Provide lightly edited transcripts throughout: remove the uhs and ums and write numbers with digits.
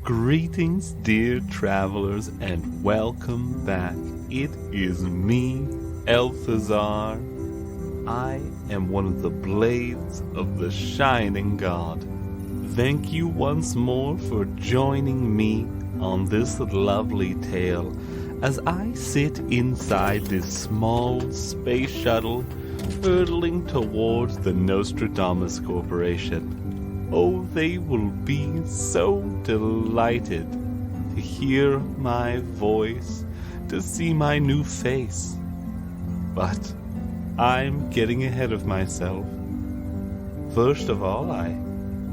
Greetings, dear travelers, and welcome back. It is me, Elthazar. I am one of the blades of the Shining God. Thank you once more for joining me on this lovely tale as I sit inside this small space shuttle hurtling towards the Nostrodamus Corporation. Oh, they will be so delighted to hear my voice, to see my new face. But I'm getting ahead of myself. First of all, I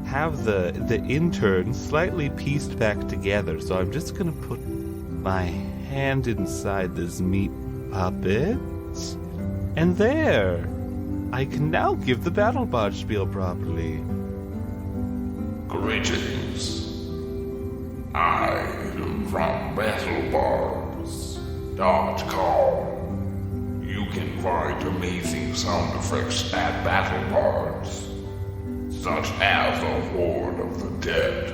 have the intern slightly pieced back together, so I'm just going to put my hand inside this meat puppet. And there! I can now give the battle bard spiel properly. Greetings. I am from BattleBards.com. You can find amazing sound effects at BattleBards, such as a horde of the dead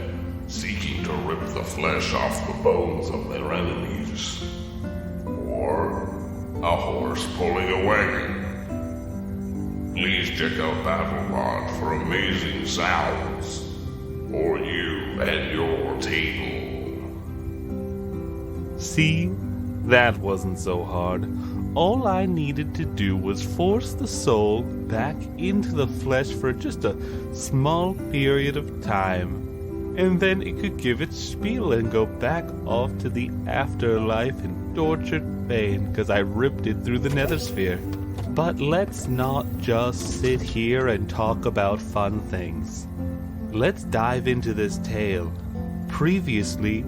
seeking to rip the flesh off the bones of their enemies, or a horse pulling a wagon. Please check out BattleBards for amazing sounds for you and your table. See, that wasn't so hard. All I needed to do was force the soul back into the flesh for just a small period of time, and then it could give its spiel and go back off to the afterlife in tortured pain because I ripped it through the nethersphere. But let's not just sit here and talk about fun things. Let's dive into this tale. Previously,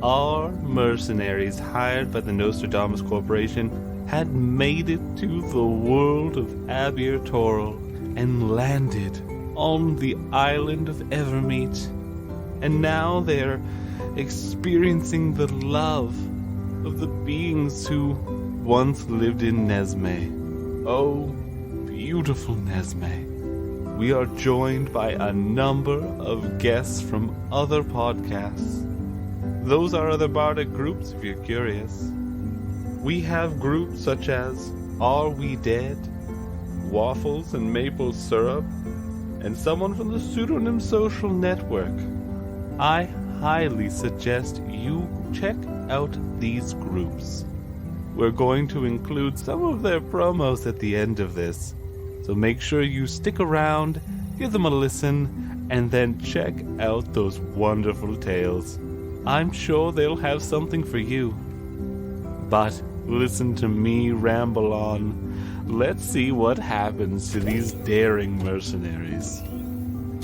our mercenaries hired by the Nostrodamus Corporation had made it to the world of Abir Toril and landed on the island of Evermeet. And now they're experiencing the love of the beings who once lived in Nesme. Oh, beautiful Nesme. We are joined by a number of guests from other podcasts. Those are other bardic groups if you're curious. We have groups such as Are We Dead, Waffles and Maple Syrup, and someone from the Pseudonym Social Network. I highly suggest you check out these groups. We're going to include some of their promos at the end of this. So make sure you stick around, give them a listen, and then check out those wonderful tales. I'm sure they'll have something for you. But listen to me ramble on. Let's see what happens to these daring mercenaries.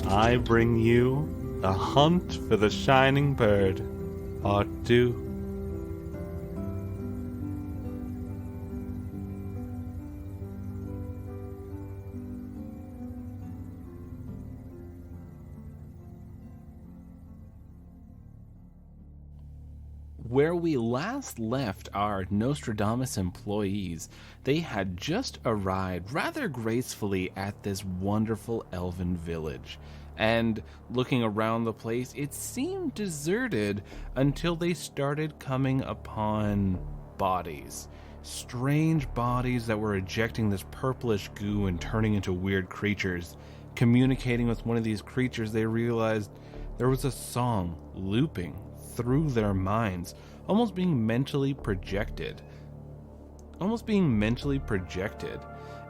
I bring you The Hunt for the Shining Bird, Part 2. Where we last left our Nostradamus employees, they had just arrived rather gracefully at this wonderful elven village. And looking around the place, it seemed deserted until they started coming upon bodies. Strange bodies that were ejecting this purplish goo and turning into weird creatures. Communicating with one of these creatures, they realized there was a song looping through their minds, almost being mentally projected.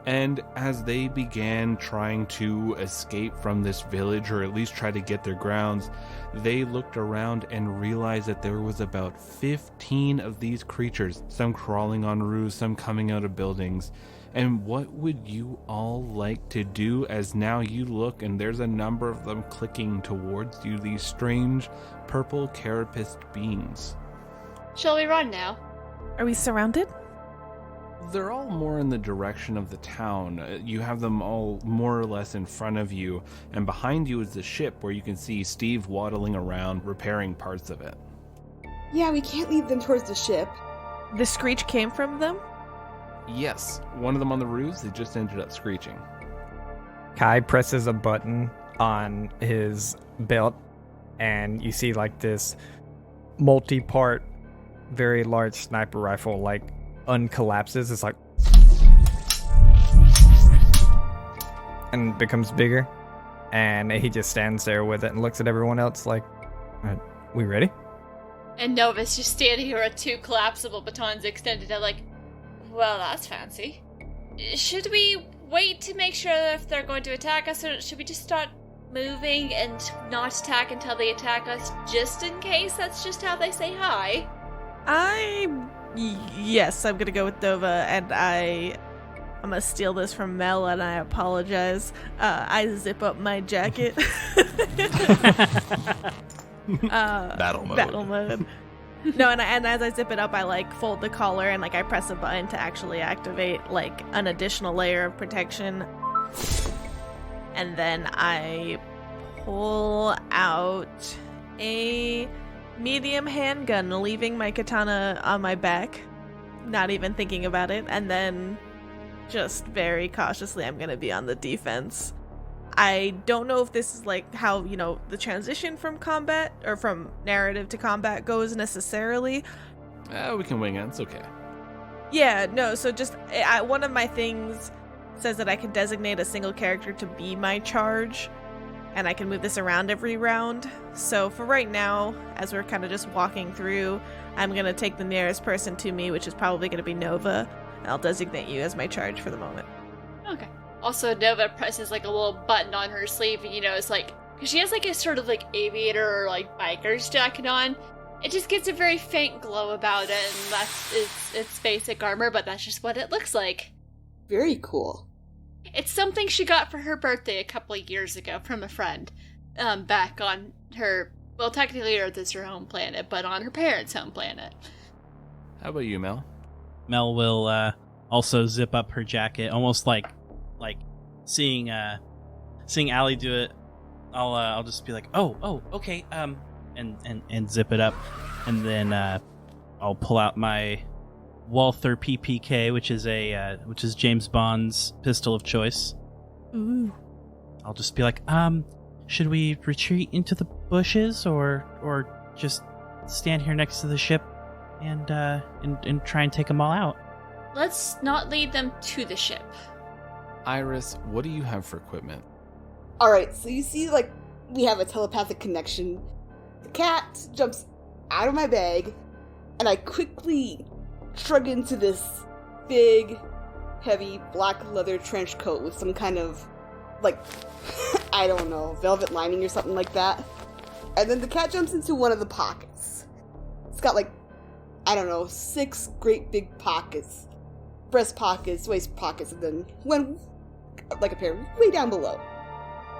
And as they began trying to escape from this village, or at least try to get their grounds, they looked around and realized that there was about 15 of these creatures, some crawling on roofs, some coming out of buildings. And what would you all like to do as now you look and there's a number of them clicking towards you, these strange purple carapaced beings? Shall we run now? Are we surrounded? They're all more in the direction of the town. You have them all more or less in front of you, and behind you is the ship where you can see Steve waddling around repairing parts of it. Yeah, we can't lead them towards the ship. The screech came from them? Yes, one of them on the roofs, they just ended up screeching. Kai presses a button on his belt and you see like this multi-part, very large sniper rifle like uncollapses. It's like, and becomes bigger, and he just stands there with it and looks at everyone else like, we ready? And Nova's just standing here with 2 collapsible batons extended out like, well, that's fancy. Should we wait to make sure that if they're going to attack us, or should we just start moving and not attack until they attack us, just in case that's just how they say hi? Yes, I'm gonna go with Nova, and I'm gonna steal this from Mel, and I apologize. I zip up my jacket. Battle mode. No, and as I zip it up, I like fold the collar and like I press a button to actually activate like an additional layer of protection. And then I pull out a medium handgun, leaving my katana on my back, not even thinking about it, and then just very cautiously I'm gonna be on the defense. I don't know if this is like how, the transition from combat or from narrative to combat goes necessarily. We can wing it. It's okay. Yeah, no, so just one of my things says that I can designate a single character to be my charge, and I can move this around every round. So for right now, as we're kind of just walking through, I'm going to take the nearest person to me, which is probably going to be Nova, and I'll designate you as my charge for the moment. Okay. Also, Nova presses like a little button on her sleeve, and it's like, because she has like a sort of like aviator or like biker's jacket on. It just gets a very faint glow about it, and that's it's basic armor, but that's just what it looks like. Very cool. It's something she got for her birthday a couple of years ago from a friend, back on her, well, technically Earth is her home planet, but on her parents' home planet. How about you, Mel? Mel will also zip up her jacket, almost like seeing Allie do it. I'll just be like, oh, okay, and zip it up, and then I'll pull out my Walther PPK, which is James Bond's pistol of choice. Ooh. I'll just be like, should we retreat into the bushes or just stand here next to the ship and try and take them all out? Let's not lead them to the ship. Iris, what do you have for equipment? Alright, so you see, like, we have a telepathic connection. The cat jumps out of my bag, and I quickly shrug into this big, heavy, black leather trench coat with some kind of, like, I don't know, velvet lining or something like that. And then the cat jumps into one of the pockets. It's got, like, I don't know, 6 great big pockets. Breast pockets, waist pockets, and then one, like a pair, way down below.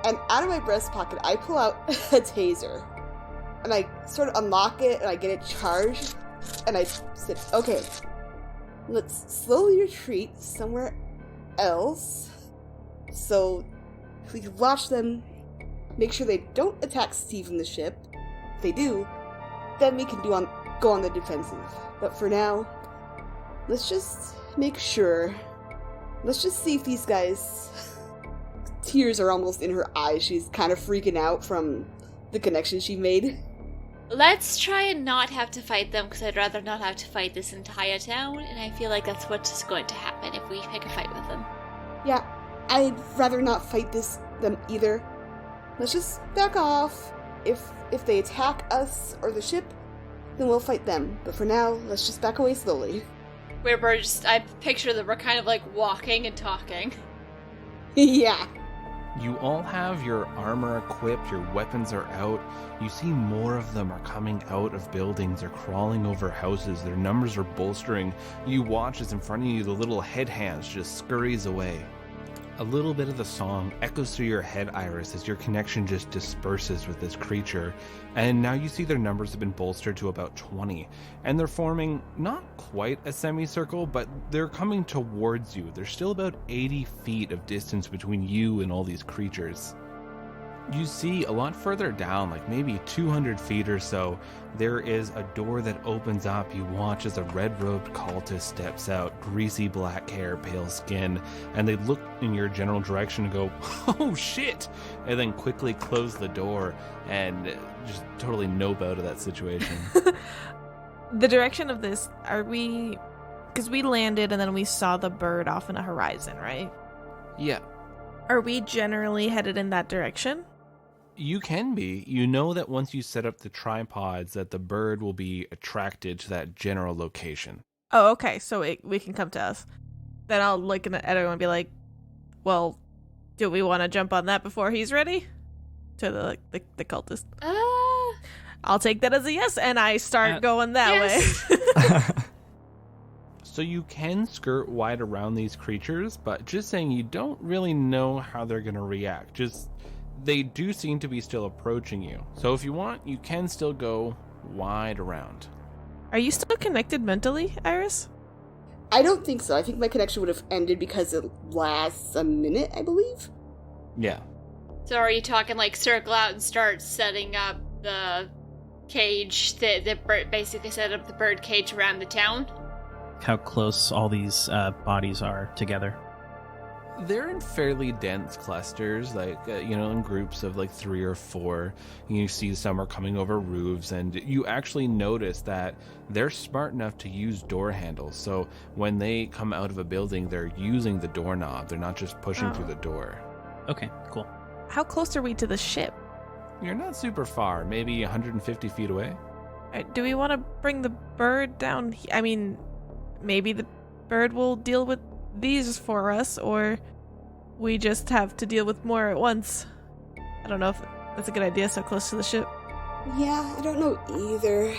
And out of my breast pocket, I pull out a taser. And I sort of unlock it, and I get it charged. And I said, okay, let's slowly retreat somewhere else. So, if we could watch them, make sure they don't attack Steve in the ship. If they do, then we can go on the defensive. But for now, let's just make sure. Let's just see if these guys... Tears are almost in her eyes. She's kind of freaking out from the connection she made. Let's try and not have to fight them, because I'd rather not have to fight this entire town, and I feel like that's what's going to happen if we pick a fight with them. Yeah, I'd rather not fight them either. Let's just back off. If they attack us or the ship, then we'll fight them. But for now, let's just back away slowly. I picture that we're kind of like walking and talking. Yeah. You all have your armor equipped, your weapons are out. You see more of them are coming out of buildings or crawling over houses. Their numbers are bolstering. You watch as in front of you the little head hands just scurries away. A little bit of the song echoes through your head, Iris, as your connection just disperses with this creature. And now you see their numbers have been bolstered to about 20. And they're forming not quite a semicircle, but they're coming towards you. There's still about 80 feet of distance between you and all these creatures. You see a lot further down, like maybe 200 feet or so, there is a door that opens up. You watch as a red-robed cultist steps out, greasy black hair, pale skin, and they look in your general direction and go, "Oh shit!" and then quickly close the door and just totally nope out of that situation. The direction of this, are we... Because we landed and then we saw the bird off in the horizon, right? Yeah. Are we generally headed in that direction? You can be. You know that once you set up the tripods that the bird will be attracted to that general location. Oh, okay. So we can come to us. Then I'll look at everyone and be like, well, do we want to jump on that before he's ready? To the cultist. I'll take that as a yes, and I start going that way. So you can skirt wide around these creatures, but just saying you don't really know how they're going to react. Just... They do seem to be still approaching you. So if you want, you can still go wide around. Are you still connected mentally, Iris? I don't think so. I think my connection would have ended because it lasts a minute, I believe. Yeah. So are you talking like circle out and start setting up the cage, the bird, basically set up the bird cage around the town? How close all these bodies are together. They're in fairly dense clusters, like, in groups of like 3 or 4. You see some are coming over roofs, and you actually notice that they're smart enough to use door handles. So when they come out of a building, they're using the doorknob. They're not just pushing through the door. Okay, cool. How close are we to the ship? You're not super far, maybe 150 feet away. Do we want to bring the bird down? I mean, maybe the bird will deal with these for us, or we just have to deal with more at once. I don't know if that's a good idea, so close to the ship. Yeah, I don't know either.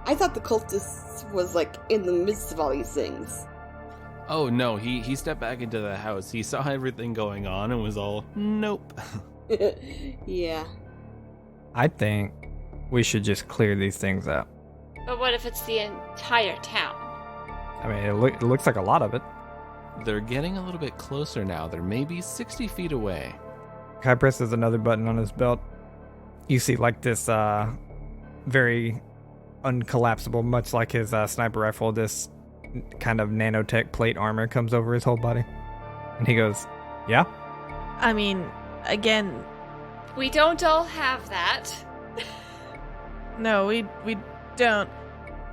I thought the cultist was, like, in the midst of all these things. Oh, no, he stepped back into the house. He saw everything going on and was all, nope. Yeah. I think we should just clear these things out. But what if it's the entire town? I mean, it looks like a lot of it. They're getting a little bit closer now. They're maybe 60 feet away. Kai presses another button on his belt. You see, like, this very uncollapsible, much like his sniper rifle, this kind of nanotech plate armor comes over his whole body. And he goes, yeah? I mean, again... We don't all have that. No, we don't.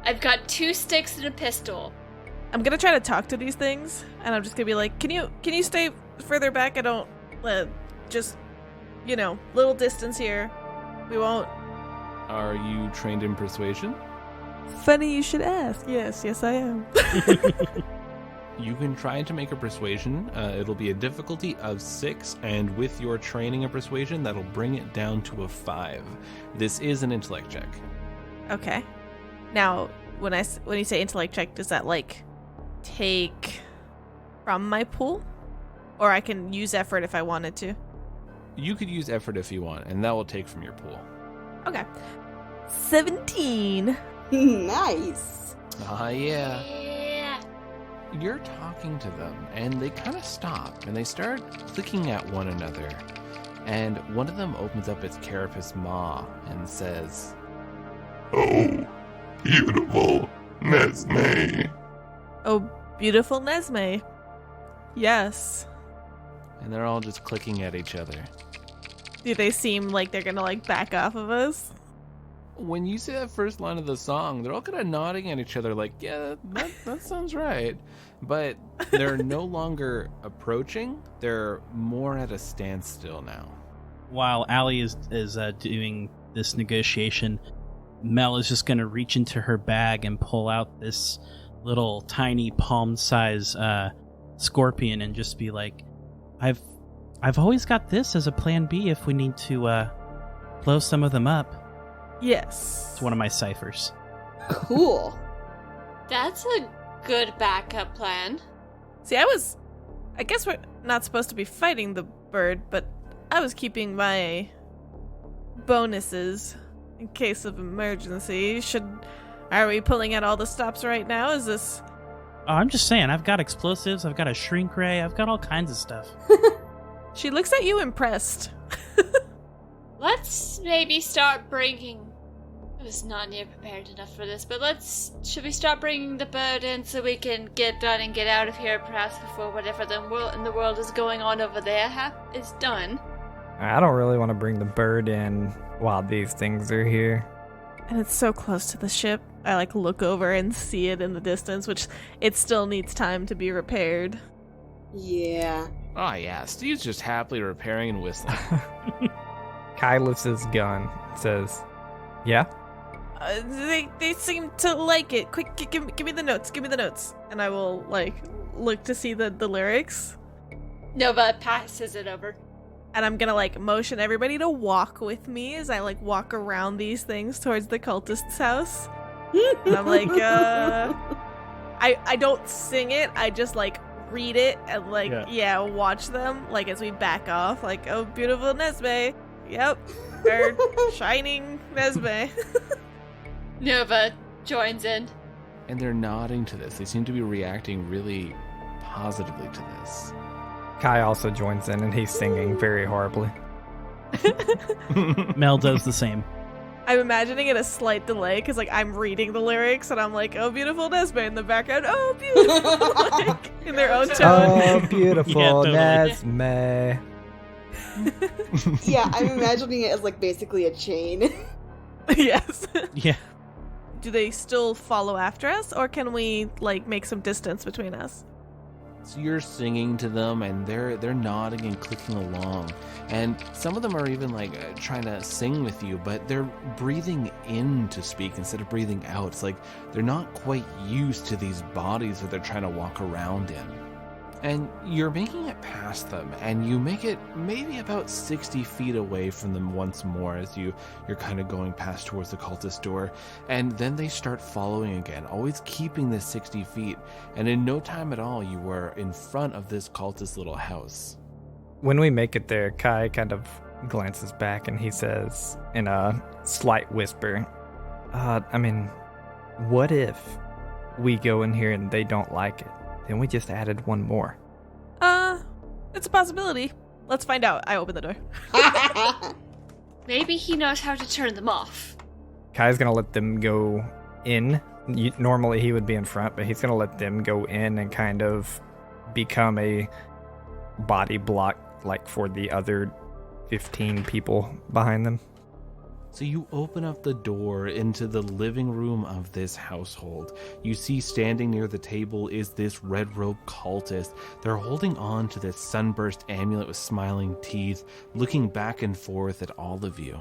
I've got 2 sticks and a pistol. I'm gonna try to talk to these things, and I'm just gonna be like, can you stay further back? I don't, just, little distance here. We won't. Are you trained in persuasion? Funny you should ask. Yes, I am. You can try to make a persuasion. It'll be a difficulty of 6, and with your training in persuasion, that'll bring it down to a 5. This is an intellect check. Okay. Now, when you say intellect check, does that, take from my pool? Or I can use effort if I wanted to? You could use effort if you want, and that will take from your pool. Okay. 17. Nice. Yeah. Yeah. You're talking to them, and they kind of stop, and they start clicking at one another. And one of them opens up its carapace maw and says, Oh, beautiful Nesme. Oh, beautiful Nesme. Yes. and they're all just clicking at each other. Do they seem like they're gonna back off of us? When you say that first line of the song, they're all kind of nodding at each other like, yeah, that sounds right. But they're no longer approaching. They're more at a standstill now. While Allie is doing this negotiation, Mel is just going to reach into her bag and pull out this little tiny palm-size scorpion and just be like, I've always got this as a plan B if we need to blow some of them up. Yes. It's one of my ciphers. Cool. That's a good backup plan. See, I guess we're not supposed to be fighting the bird, but I was keeping my bonuses in case of emergency. Are we pulling out all the stops right now? Is this... Oh, I'm just saying, I've got explosives, I've got a shrink ray, I've got all kinds of stuff. She looks at you impressed. maybe start bringing... I was not near prepared enough for this, but should we start bringing the bird in so we can get done and get out of here perhaps before whatever in the world is going on over there is done? I don't really want to bring the bird in while these things are here. And it's so close to the ship. I like look over and see it in the distance, which it still needs time to be repaired. Yeah. Oh yeah, Steve's just happily repairing and whistling. Kai lifts his gun, says, "Yeah." They seem to like it. Quick, give me the notes. Give me the notes, and I will like look to see the lyrics. Nova passes it over. And I'm gonna like motion everybody to walk with me as I like walk around these things towards the cultist's house. And I'm like, I don't sing it. I just like read it and like watch them like as we back off. Like, oh, beautiful Nesme. Yep, or shining Nesme. Nova joins in. And they're nodding to this. They seem to be reacting really positively to this. Kai also joins in, and he's singing very horribly. Mel does the same. I'm imagining it a slight delay because like I'm reading the lyrics and I'm like, oh, beautiful Nesme in the background. Oh, beautiful. Like, in their own tone. Oh, beautiful Yeah, Nesme. Yeah, I'm imagining it as like basically a chain. Yes. Yeah. Do they still follow after us, or can we like make some distance between us? So you're singing to them, and they're nodding and clicking along, and some of them are even like trying to sing with you, but they're breathing in to speak instead of breathing out. It's like they're not quite used to these bodies that they're trying to walk around in. And you're making it past them, and you make it maybe about 60 feet away from them once more as you're kind of going past towards the cultist door, and then they start following again, always keeping this 60 feet, and in no time at all you were in front of this cultist little house. When we make it there, Kai kind of glances back and he says in a slight whisper, what if we go in here and they don't like it? Then we just added one more. It's a possibility. Let's find out. I open the door. Maybe he knows how to turn them off. Kai's gonna let them go in. Normally he would be in front, but he's gonna let them go in and kind of become a body block, like for the other 15 people behind them. So you open up the door into the living room of this household. You see standing near the table is this red-robed cultist. They're holding on to this sunburst amulet with smiling teeth, looking back and forth at all of you.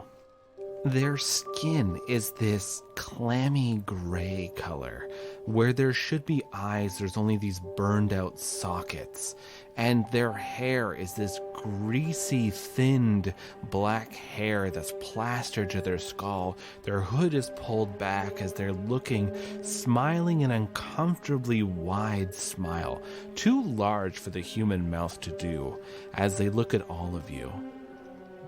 Their skin is this clammy gray color. Where there should be eyes, there's only these burned out sockets. And their hair is this greasy, thinned black hair that's plastered to their skull. Their hood is pulled back as they're looking, smiling an uncomfortably wide smile, too large for the human mouth to do, as they look at all of you.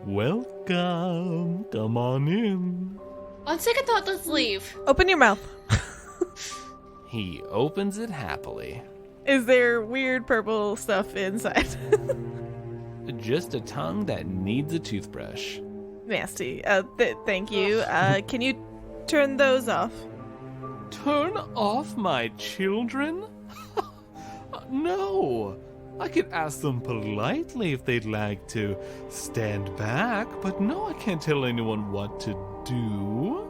Welcome. Come on in. On second thought, let's leave. Open your mouth. He opens it happily. Is there weird purple stuff inside? Just a tongue that needs a toothbrush. Nasty. Thank you. Can you turn those off? Turn off my children? No. I could ask them politely if they'd like to stand back, but no, I can't tell anyone what to do.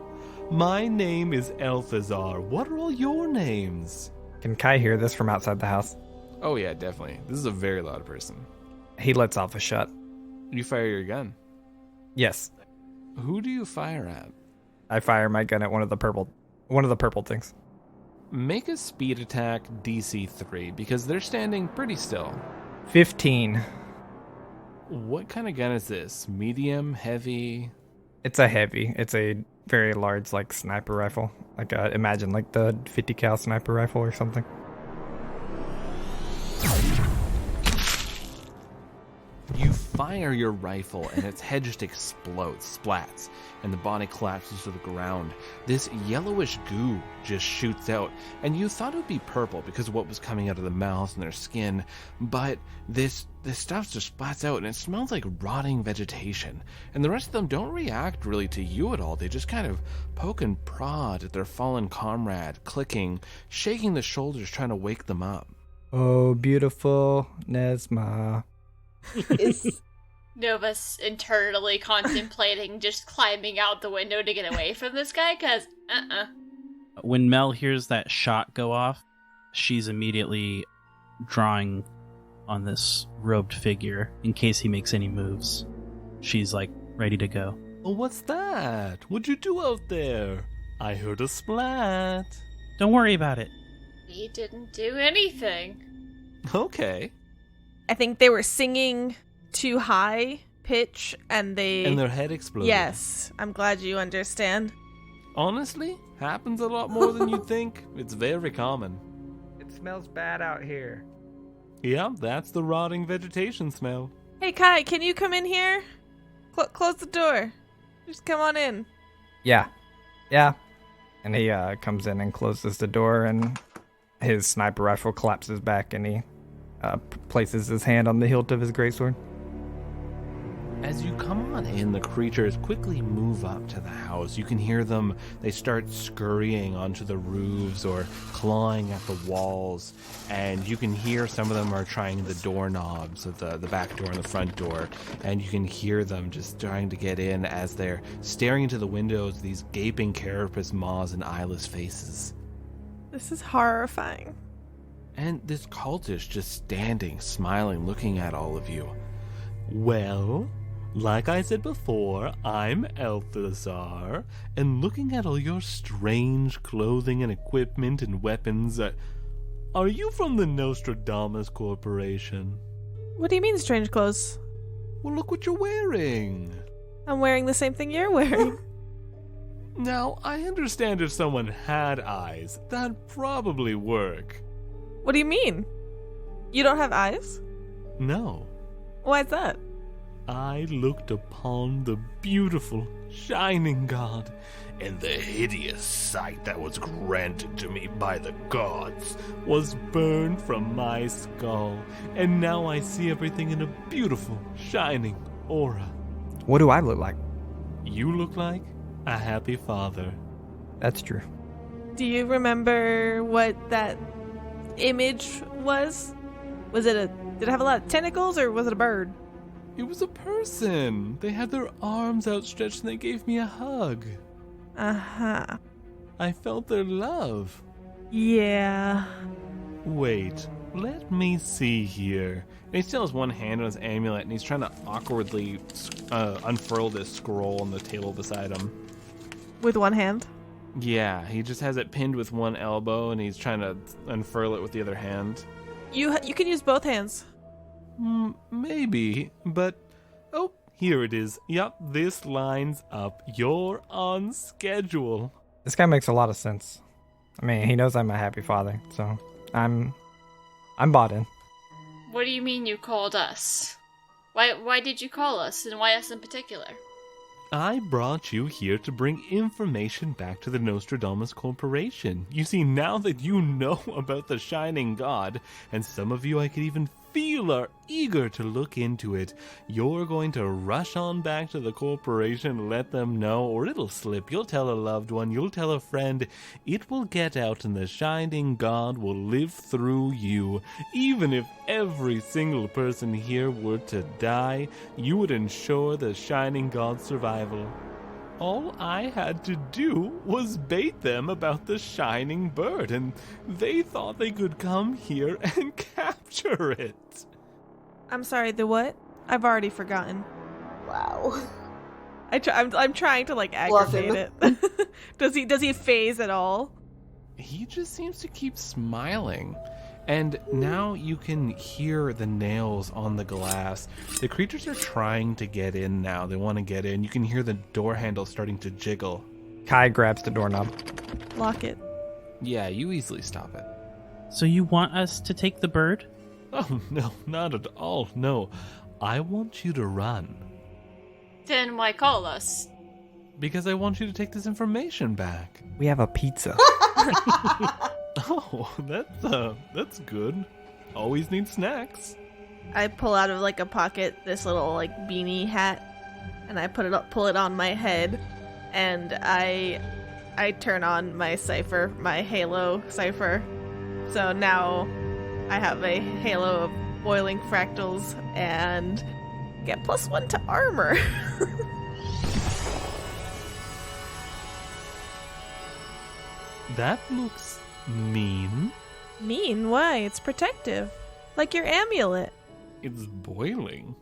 My name is Elphazar. What are all your names? Can Kai hear this from outside the house? Oh yeah, definitely. This is a very loud person. He lets off a shot. You fire your gun. Yes. Who do you fire at? I fire my gun at one of the purple things. Make a speed attack DC 3, because they're standing pretty still. 15. What kind of gun is this? Medium? Heavy? It's a heavy. It's a very large, like, sniper rifle. Like, imagine, like, the 50 cal sniper rifle or something. You fire your rifle, and its head just explodes, splats, and the body collapses to the ground. This yellowish goo just shoots out, and you thought it would be purple because of what was coming out of the mouths and their skin, but this stuff just splats out, and it smells like rotting vegetation. And the rest of them don't react really to you at all. They just kind of poke and prod at their fallen comrade, clicking, shaking the shoulders, trying to wake them up. Oh, beautiful Nesme. Is Nova's internally contemplating just climbing out the window to get away from this guy, because, When Mel hears that shot go off, she's immediately drawing on this robed figure in case he makes any moves. She's like ready to go. Oh, what's that? What'd you do out there? I heard a splat. Don't worry about it. he didn't do anything. Okay. I think they were singing too high pitch and And their head exploded. Yes, I'm glad you understand. Honestly, happens a lot more than you think. It's very common. It smells bad out here. Yeah, that's the rotting vegetation smell. Hey Kai, can you come in here? Close the door. Just come on in. Yeah. And he comes in and closes the door, and his sniper rifle collapses back, and he places his hand on the hilt of his greatsword. As you come on in, the creatures quickly move up to the house. You can hear them. They start scurrying onto the roofs or clawing at the walls. And you can hear some of them are trying the doorknobs of the back door and the front door. And you can hear them just trying to get in as they're staring into the windows, these gaping carapace maws and eyeless faces. This is horrifying. And this cultist just standing, smiling, looking at all of you. Well, like I said before, I'm Elthazar, and looking at all your strange clothing and equipment and weapons, are you from the Nostrodamus Corporation? What do you mean strange clothes? Well, look what you're wearing. I'm wearing the same thing you're wearing. Now, I understand if someone had eyes, that'd probably work. What do you mean? You don't have eyes? No. Why's that? I looked upon the beautiful, shining god, and the hideous sight that was granted to me by the gods was burned from my skull, and now I see everything in a beautiful, shining aura. What do I look like? You look like a happy father. That's true. Do you remember what that image was? Did it have a lot of tentacles or was it a bird? It was a person. They had their arms outstretched and they gave me a hug. Uh-huh. I felt their love. Yeah. Wait, let me see here. And he still has one hand on his amulet, and he's trying to awkwardly unfurl this scroll on the table beside him. With one hand? Yeah, he just has it pinned with one elbow, and he's trying to unfurl it with the other hand. You can use both hands. Maybe, but... Oh, here it is. Yup, this lines up. You're on schedule. This guy makes a lot of sense. I mean, he knows I'm a happy father, so I'm bought in. What do you mean you called us? Why did you call us, and why us in particular? I brought you here to bring information back to the Nostrodamus Corporation. You see, now that you know about the Shining God, and some of you I could even feel are eager to look into it, you're going to rush on back to the corporation and let them know, or it'll slip. You'll tell a loved one, you'll tell a friend. It will get out, and the Shining God will live through you. Even if every single person here were to die, you would ensure the Shining God's survival. All I had to do was bait them about the shining bird, and they thought they could come here and capture it. I'm sorry, the what? I've already forgotten. wow. I'm trying to like Bluff aggravate him. it. Does he phase at all? He just seems to keep smiling. And now you can hear the nails on the glass. The creatures are trying to get in now. They want to get in. You can hear the door handle starting to jiggle. Kai grabs the doorknob. Lock it. Yeah, you easily stop it. So you want us to take the bird? Oh, no, not at all, no. I want you to run. Then why call us? Because I want you to take this information back. We have a pizza. Oh, that's good. Always need snacks. I pull out of like a pocket this little like beanie hat, and I pull it on my head, and I turn on my cipher, my halo cipher. So now I have a halo of boiling fractals and get +1 to armor. That looks mean. Mean? Why? It's protective. Like your amulet. It's boiling.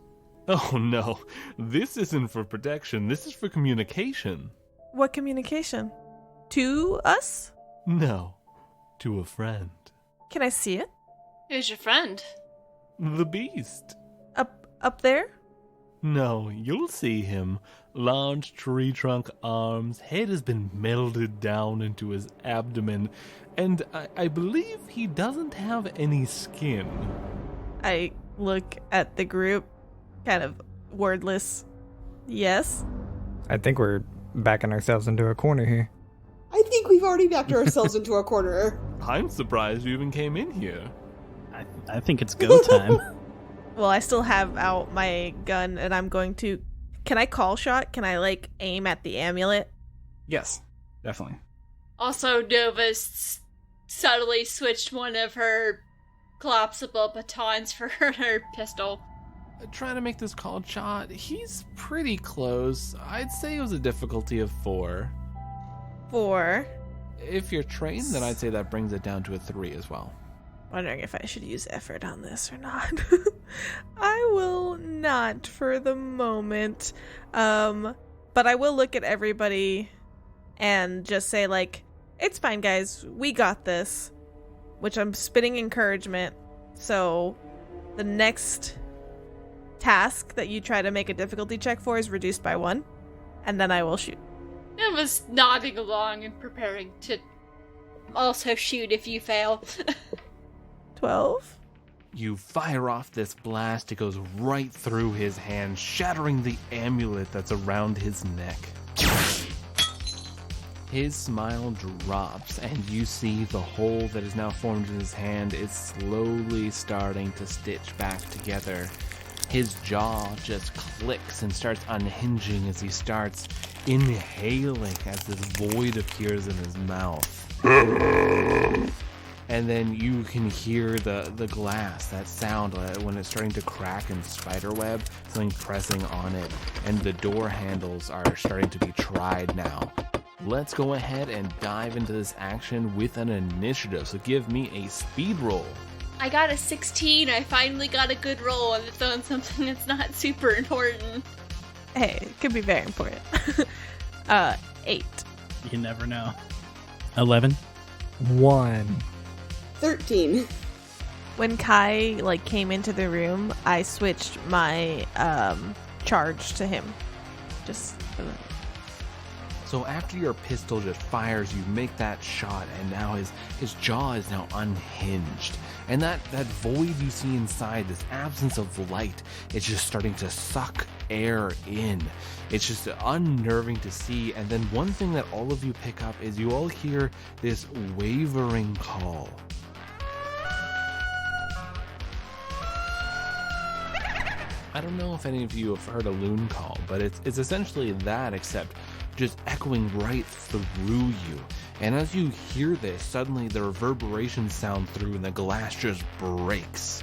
Oh no, this isn't for protection, this is for communication. What communication? To us? No, to a friend. Can I see it? Who's your friend? The beast. Up there? No, you'll see him. Large tree trunk arms, head has been melded down into his abdomen, and I believe he doesn't have any skin. I look at the group, kind of wordless. Yes? I think we're backing ourselves into a corner here. I think we've already backed ourselves into a corner. I'm surprised you even came in here. I think it's go time. Well, I still have out my gun, and I'm going to... Can I call shot? Can I, like, aim at the amulet? Yes, definitely. Also, Nova's subtly switched one of her collapsible batons for her pistol. Trying to make this called shot. He's pretty close. I'd say it was a difficulty of 4. 4. If you're trained, then I'd say that brings it down to a 3 as well. Wondering if I should use effort on this or not. I will not for the moment. But I will look at everybody and just say, like, it's fine, guys. We got this. Which I'm spitting encouragement. So the next task that you try to make a difficulty check for is reduced by 1. And then I will shoot. Nova's nodding along and preparing to also shoot if you fail. 12. You fire off this blast. It goes right through his hand, shattering the amulet that's around his neck. His smile drops, and you see the hole that is now formed in his hand is slowly starting to stitch back together. His jaw just clicks and starts unhinging as he starts inhaling as this void appears in his mouth. And then you can hear the glass, that sound when it's starting to crack and spiderweb, something pressing on it, and the door handles are starting to be tried now. Let's go ahead and dive into this action with an initiative, so give me a speed roll. I got a 16. I finally got a good roll and it's on something that's not super important. Hey, it could be very important. 8. You never know. 11. 1. 13. When Kai came into the room, I switched my charge to him. Just So after your pistol just fires, you make that shot, and now his jaw is now unhinged. And that void you see inside, this absence of light, it's just starting to suck air in. It's just unnerving to see. And then one thing that all of you pick up is you all hear this wavering call. I don't know if any of you have heard a loon call, but it's essentially that, except just echoing right through you. And as you hear this, suddenly the reverberations sound through and the glass just breaks.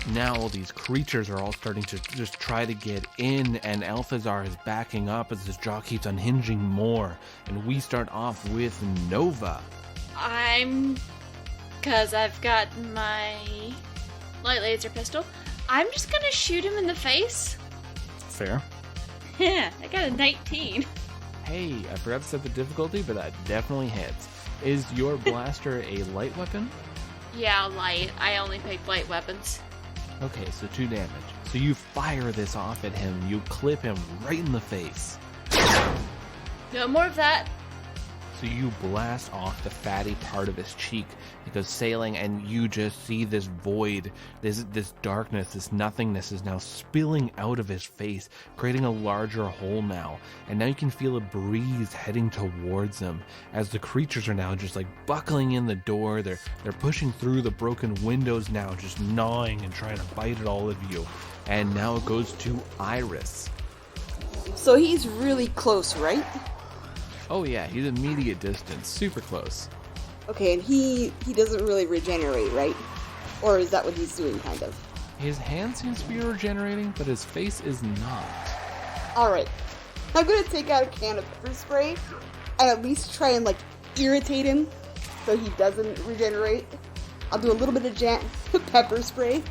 Now all these creatures are all starting to just try to get in, and Althazar is backing up as his jaw keeps unhinging more. And we start off with Nova. Because I've got my light laser pistol, I'm just gonna shoot him in the face. Fair. Yeah, I got a 19. Hey, I forgot to set the difficulty, but that definitely hits. Is your blaster a light weapon? Yeah, light. I only pick light weapons. Okay, so 2 damage. So you fire this off at him, you clip him right in the face. No more of that. So you blast off the fatty part of his cheek. It goes sailing, and you just see this void, this darkness, this nothingness is now spilling out of his face, creating a larger hole now. And now you can feel a breeze heading towards him as the creatures are now just like buckling in the door. They're pushing through the broken windows now, just gnawing and trying to bite at all of you. And now it goes to Iris. So he's really close, right? Oh yeah, he's immediate distance, super close. Okay, and he doesn't really regenerate, right? Or is that what he's doing, kind of? His hand seems to be regenerating, but his face is not. Alright. I'm gonna take out a can of pepper spray and at least try and, like, irritate him so he doesn't regenerate. I'll do a little bit of pepper spray.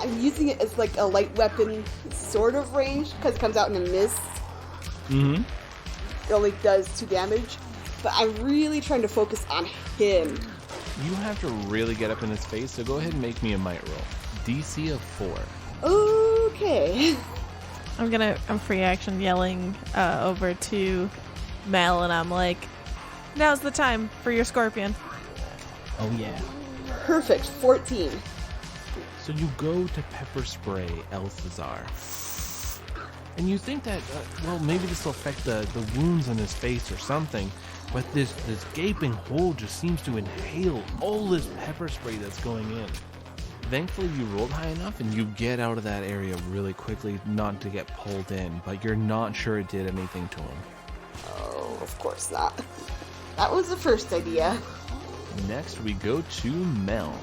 I'm using it as, like, a light weapon sort of range, because it comes out in a mist. Mm-hmm. It only does 2 damage. But I'm really trying to focus on him. You have to really get up in his face, so go ahead and make me a might roll. DC of 4. Okay. I'm free action yelling over to Mel, and I'm like, now's the time for your scorpion. Oh yeah. Perfect. 14. So you go to pepper spray Elthazar. And you think that, well, maybe this will affect the wounds on his face or something, but this gaping hole just seems to inhale all this pepper spray that's going in. Thankfully, you rolled high enough and you get out of that area really quickly, not to get pulled in, but you're not sure it did anything to him. Oh, of course not. That was the first idea. Next, we go to Mel.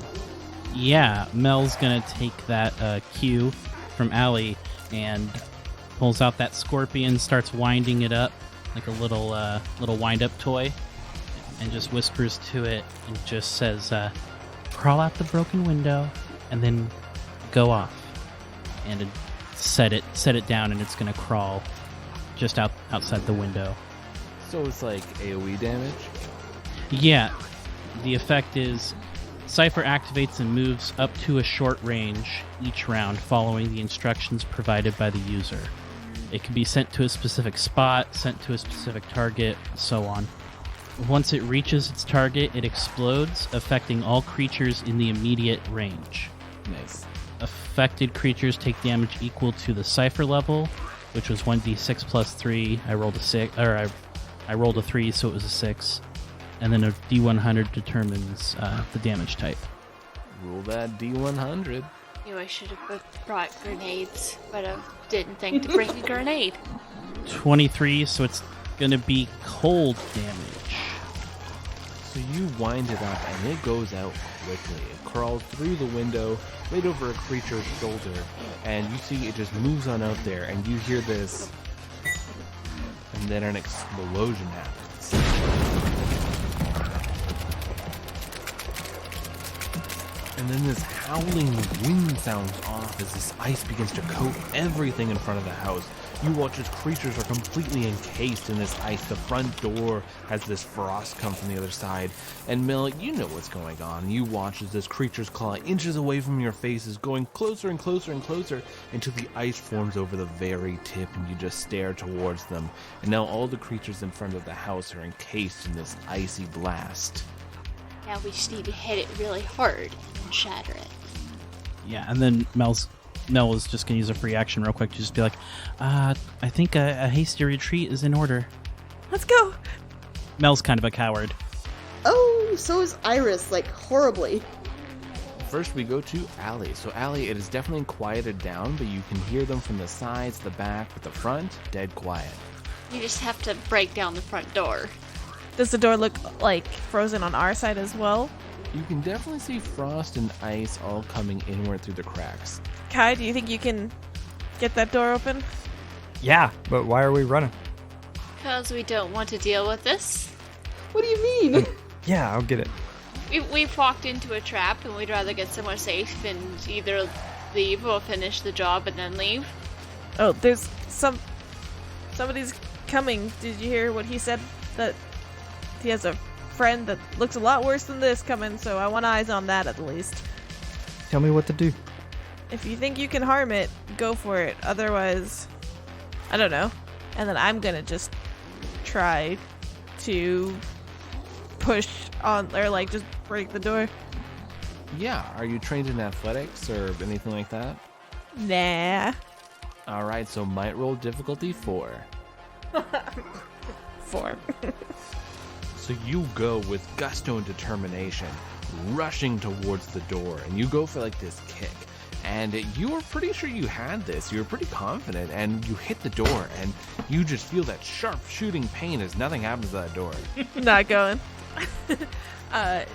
Yeah, Mel's gonna take that cue from Allie and pulls out that scorpion, starts winding it up like a little wind-up toy, and just whispers to it and just says, crawl out the broken window and then go off. And set it down, and it's gonna crawl just outside the window. So it's like AoE damage? Yeah, the effect is Cypher activates and moves up to a short range each round following the instructions provided by the user. It can be sent to a specific spot, sent to a specific target, so on. Once it reaches its target, it explodes, affecting all creatures in the immediate range. Nice. Affected creatures take damage equal to the Cypher level, which was 1d6 plus 3. I rolled a 6, or I rolled a 3, so it was a 6. And then a D100 determines the damage type. Roll that D100. Knew I should have brought grenades, but I didn't think to bring a grenade. 23, so it's gonna be cold damage. So you wind it up and it goes out quickly. It crawls through the window, right over a creature's shoulder, and you see it just moves on out there, and you hear this, and then an explosion happens. And then this howling wind sounds off as this ice begins to coat everything in front of the house. You watch as creatures are completely encased in this ice. The front door has this frost come from the other side. And Mel, you know what's going on. You watch as this creature's claw inches away from your face is going closer and closer and closer until the ice forms over the very tip, and you just stare towards them. And now all the creatures in front of the house are encased in this icy blast. Now we just need to hit it really hard and shatter it. Yeah, and then Mel is just going to use a free action real quick to just be like, I think a hasty retreat is in order. Let's go. Mel's kind of a coward. Oh, so is Iris, like, horribly. First, we go to Allie. So, Allie, it is definitely quieted down, but you can hear them from the sides, the back, but the front, dead quiet. You just have to break down the front door. Does the door look like frozen on our side as well? You can definitely see frost and ice all coming inward through the cracks. Kai, do you think you can get that door open? Yeah, but why are we running? Because we don't want to deal with this. What do you mean? Yeah, I'll get it. We've walked into a trap, and we'd rather get somewhere safe and either leave or finish the job and then leave. Oh, there's somebody's coming. Did you hear what he said? That he has a friend that looks a lot worse than this coming, so I want eyes on that at least. Tell me what to do. If you think you can harm it, go for it. Otherwise, I don't know. And then I'm gonna just try to push on or like just break the door? Yeah, are you trained in athletics or anything like that? Nah. All right, so might roll difficulty 4. 4. So you go with gusto and determination, rushing towards the door, and you go for like this kick. And you were pretty sure you had this. You were pretty confident, and you hit the door, and you just feel that sharp shooting pain as nothing happens to that door. Not going.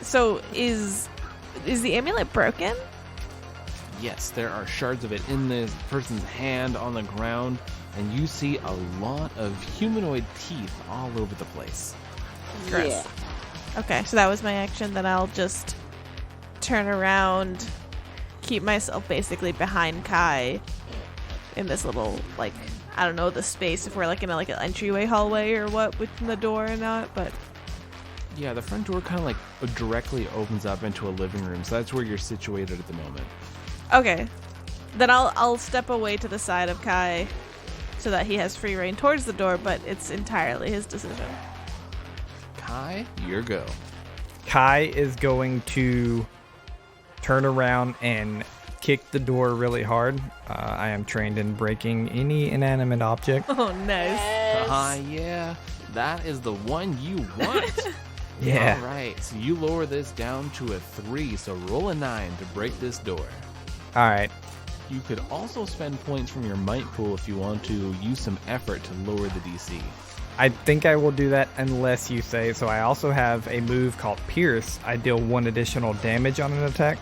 So is the amulet broken? Yes, there are shards of it in this person's hand on the ground, and you see a lot of humanoid teeth all over the place. Yeah. Okay, so that was my action. Then I'll just turn around, keep myself basically behind Kai in this little, like, I don't know the space, if we're like in an entryway hallway or what with the door or not, but Yeah, the front door kind of like directly opens up into a living room, so that's where you're situated at the moment. okay. Then I'll step away to the side of Kai so that he has free reign towards the door, but it's entirely his decision. Kai, your go. Kai is going to turn around and kick the door really hard. I am trained in breaking any inanimate object. Oh, nice. Yeah, that is the one you want. Yeah. All right, so you lower this down to a 3, so roll a 9 to break this door. All right. You could also spend points from your might pool if you want to use some effort to lower the DC. I think I will do that unless you say so. I also have a move called Pierce. I deal 1 additional damage on an attack.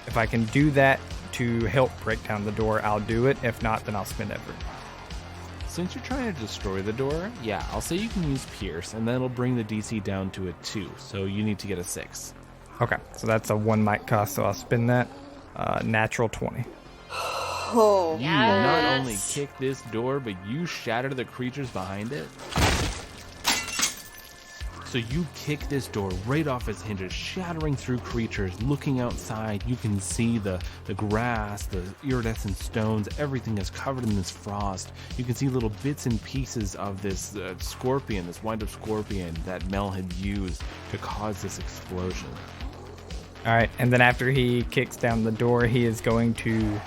If I can do that to help break down the door, I'll do it. If not, then I'll spend effort. Since you're trying to destroy the door, yeah, I'll say you can use Pierce, and then it'll bring the DC down to a 2, so you need to get a 6. Okay, so that's a 1 might cost, so I'll spend that. Natural 20. Oh, You not only kick this door, but you shatter the creatures behind it. So you kick this door right off its hinges, shattering through creatures. Looking outside, you can see the grass, the iridescent stones, everything is covered in this frost. You can see little bits and pieces of this scorpion, this wind-up scorpion that Mel had used to cause this explosion. All right, and then after he kicks down the door, he is going to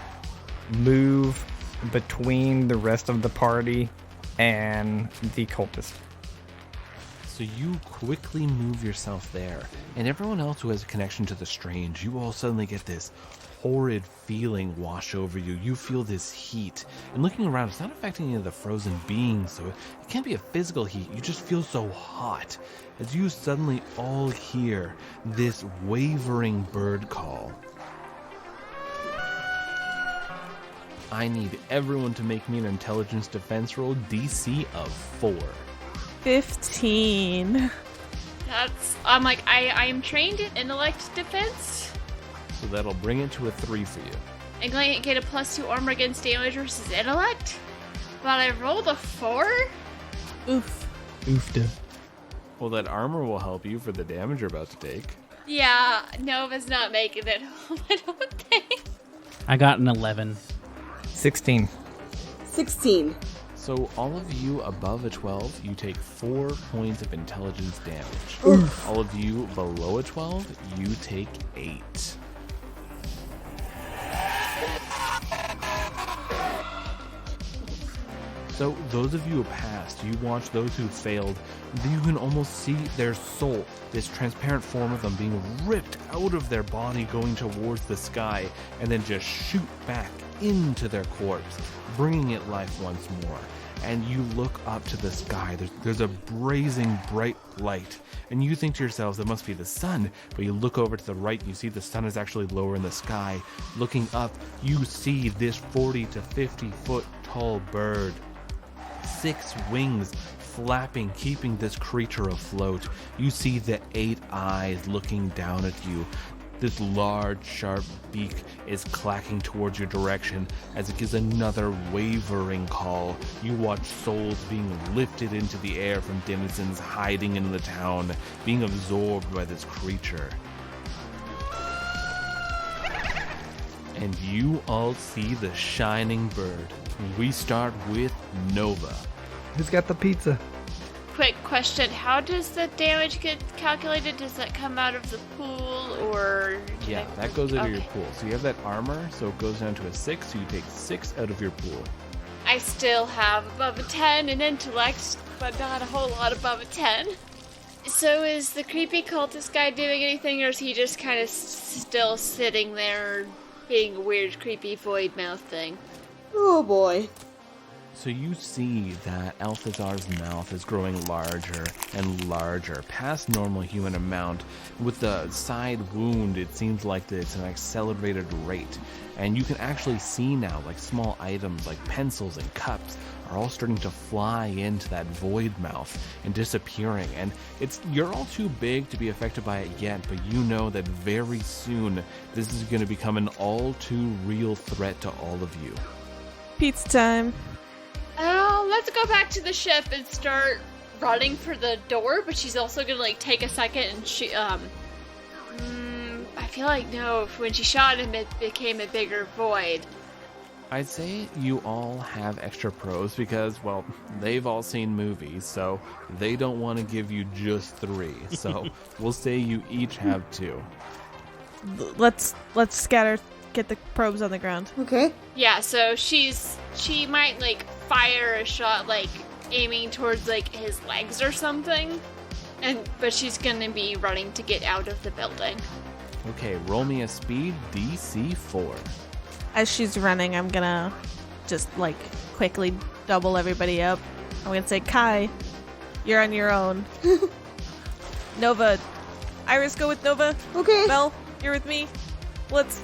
move between the rest of the party and the cultist. So you quickly move yourself there, and everyone else who has a connection to the strange, you all suddenly get this horrid feeling wash over you. You feel this heat, and looking around, it's not affecting any of the frozen beings, so it can't be a physical heat. You just feel so hot as you suddenly all hear this wavering bird call. I need everyone to make me an intelligence defense roll, DC of 4. 15. I'm like, I am trained in intellect defense. So that'll bring it to a 3 for you. I'm going to get a +2 armor against damage versus intellect. But I rolled a 4? Oof. Oofda. Well, that armor will help you for the damage you're about to take. Yeah, Nova's not making it home, I don't think. I got an 11. 16. 16. So all of you above a 12, you take 4 points of intelligence damage. All of you below a 12, you take 8. So those of you who passed, you watch those who failed, you can almost see their soul, this transparent form of them being ripped out of their body going towards the sky and then just shoot back into their corpse, bringing it life once more. And you look up to the sky, there's a blazing bright light, and you think to yourselves it must be the sun, but you look over to the right and you see the sun is actually lower in the sky. Looking up, you see this 40 to 50 foot tall bird. 6 wings flapping, keeping this creature afloat. You see the 8 eyes looking down at you. This large, sharp beak is clacking towards your direction as it gives another wavering call. You watch souls being lifted into the air from denizens hiding in the town, being absorbed by this creature. And you all see the shining bird. We start with Nova. Who's got the pizza? quick question. How does the damage get calculated? Does that come out of the pool, or... Yeah, that goes out of your pool. So you have that armor, so it goes down to a 6, so you take 6 out of your pool. I still have above a 10 in intellect, but not a whole lot above a 10. So is the creepy cultist guy doing anything, or is he just kind of still sitting there being a weird, creepy void mouth thing? Oh boy. So you see that Althazar's mouth is growing larger and larger, past normal human amount. With the side wound, it seems like it's an accelerated rate. And you can actually see now, like small items like pencils and cups are all starting to fly into that void mouth and disappearing. And you're all too big to be affected by it yet, but you know that very soon this is going to become an all too real threat to all of you. Pizza time. Oh, let's go back to the ship and start running for the door, but she's also gonna like take a second and I feel like no, when she shot him it became a bigger void. I'd say you all have extra pros because, well, they've all seen movies, so they don't want to give you just 3. So we'll say you each have 2. Let's scatter, get the probes on the ground. Okay. Yeah, so she might like fire a shot like aiming towards like his legs or something, but she's gonna be running to get out of the building. Okay, roll me a speed DC 4. As she's running, I'm gonna just like quickly double everybody up. I'm gonna say, Kai, you're on your own. Nova, Iris, go with Nova. Okay. Mel, you're with me. Let's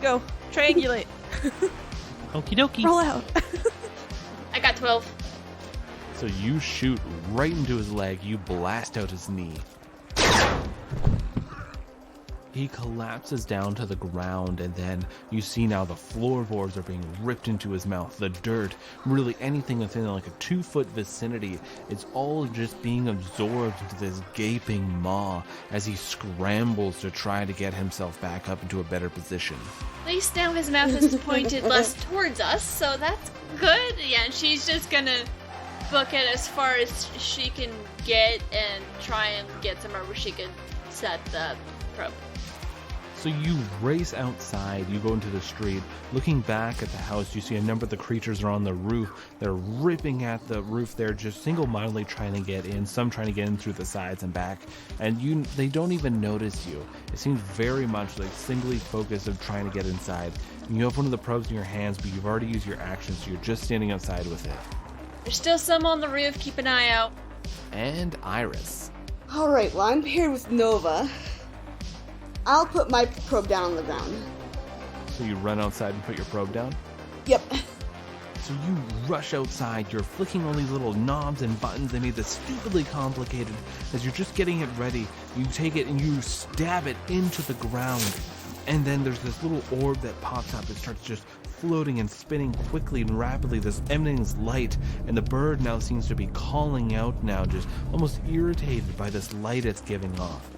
go. Triangulate. Okie dokie. Roll out. I got 12. So you shoot right into his leg, you blast out his knee. He collapses down to the ground, and then you see now the floorboards are being ripped into his mouth. The dirt, really anything within like a 2-foot vicinity, it's all just being absorbed into this gaping maw as he scrambles to try to get himself back up into a better position. At least now his mouth is pointed less towards us, so that's good. Yeah, and she's just gonna book it as far as she can get and try and get somewhere where she can set the probe. So you race outside, you go into the street. Looking back at the house, you see a number of the creatures are on the roof. They're ripping at the roof there, just single-mindedly trying to get in, some trying to get in through the sides and back. And they don't even notice you. It seems very much like singly focused of trying to get inside. And you have one of the probes in your hands, but you've already used your action, so you're just standing outside with it. There's still some on the roof, keep an eye out. And Iris. Alright, well, I'm paired with Nova. I'll put my probe down on the ground. So you run outside and put your probe down? Yep. So you rush outside, you're flicking all these little knobs and buttons. They made this stupidly complicated. As you're just getting it ready, you take it and you stab it into the ground. And then there's this little orb that pops up. It starts just floating and spinning quickly and rapidly. This emanates light, and the bird now seems to be calling out now, just almost irritated by this light it's giving off.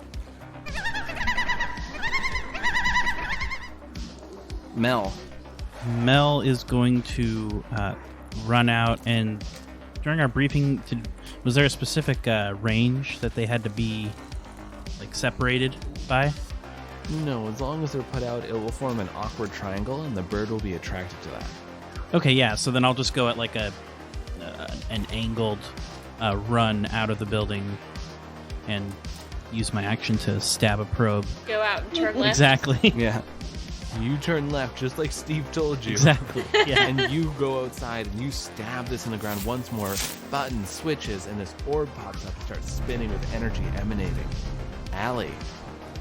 Mel is going to run out, and during our briefing, was there a specific range that they had to be like separated by? No, as long as they're put out, it will form an awkward triangle, and the bird will be attracted to that. Okay, yeah. So then I'll just go at like an angled run out of the building, and use my action to stab a probe. Go out and turn left. Exactly. Yeah. You turn left, just like Steve told you. Exactly. Yeah. And you go outside and you stab this in the ground once more. Buttons, switches, and this orb pops up and starts spinning with energy emanating. Allie.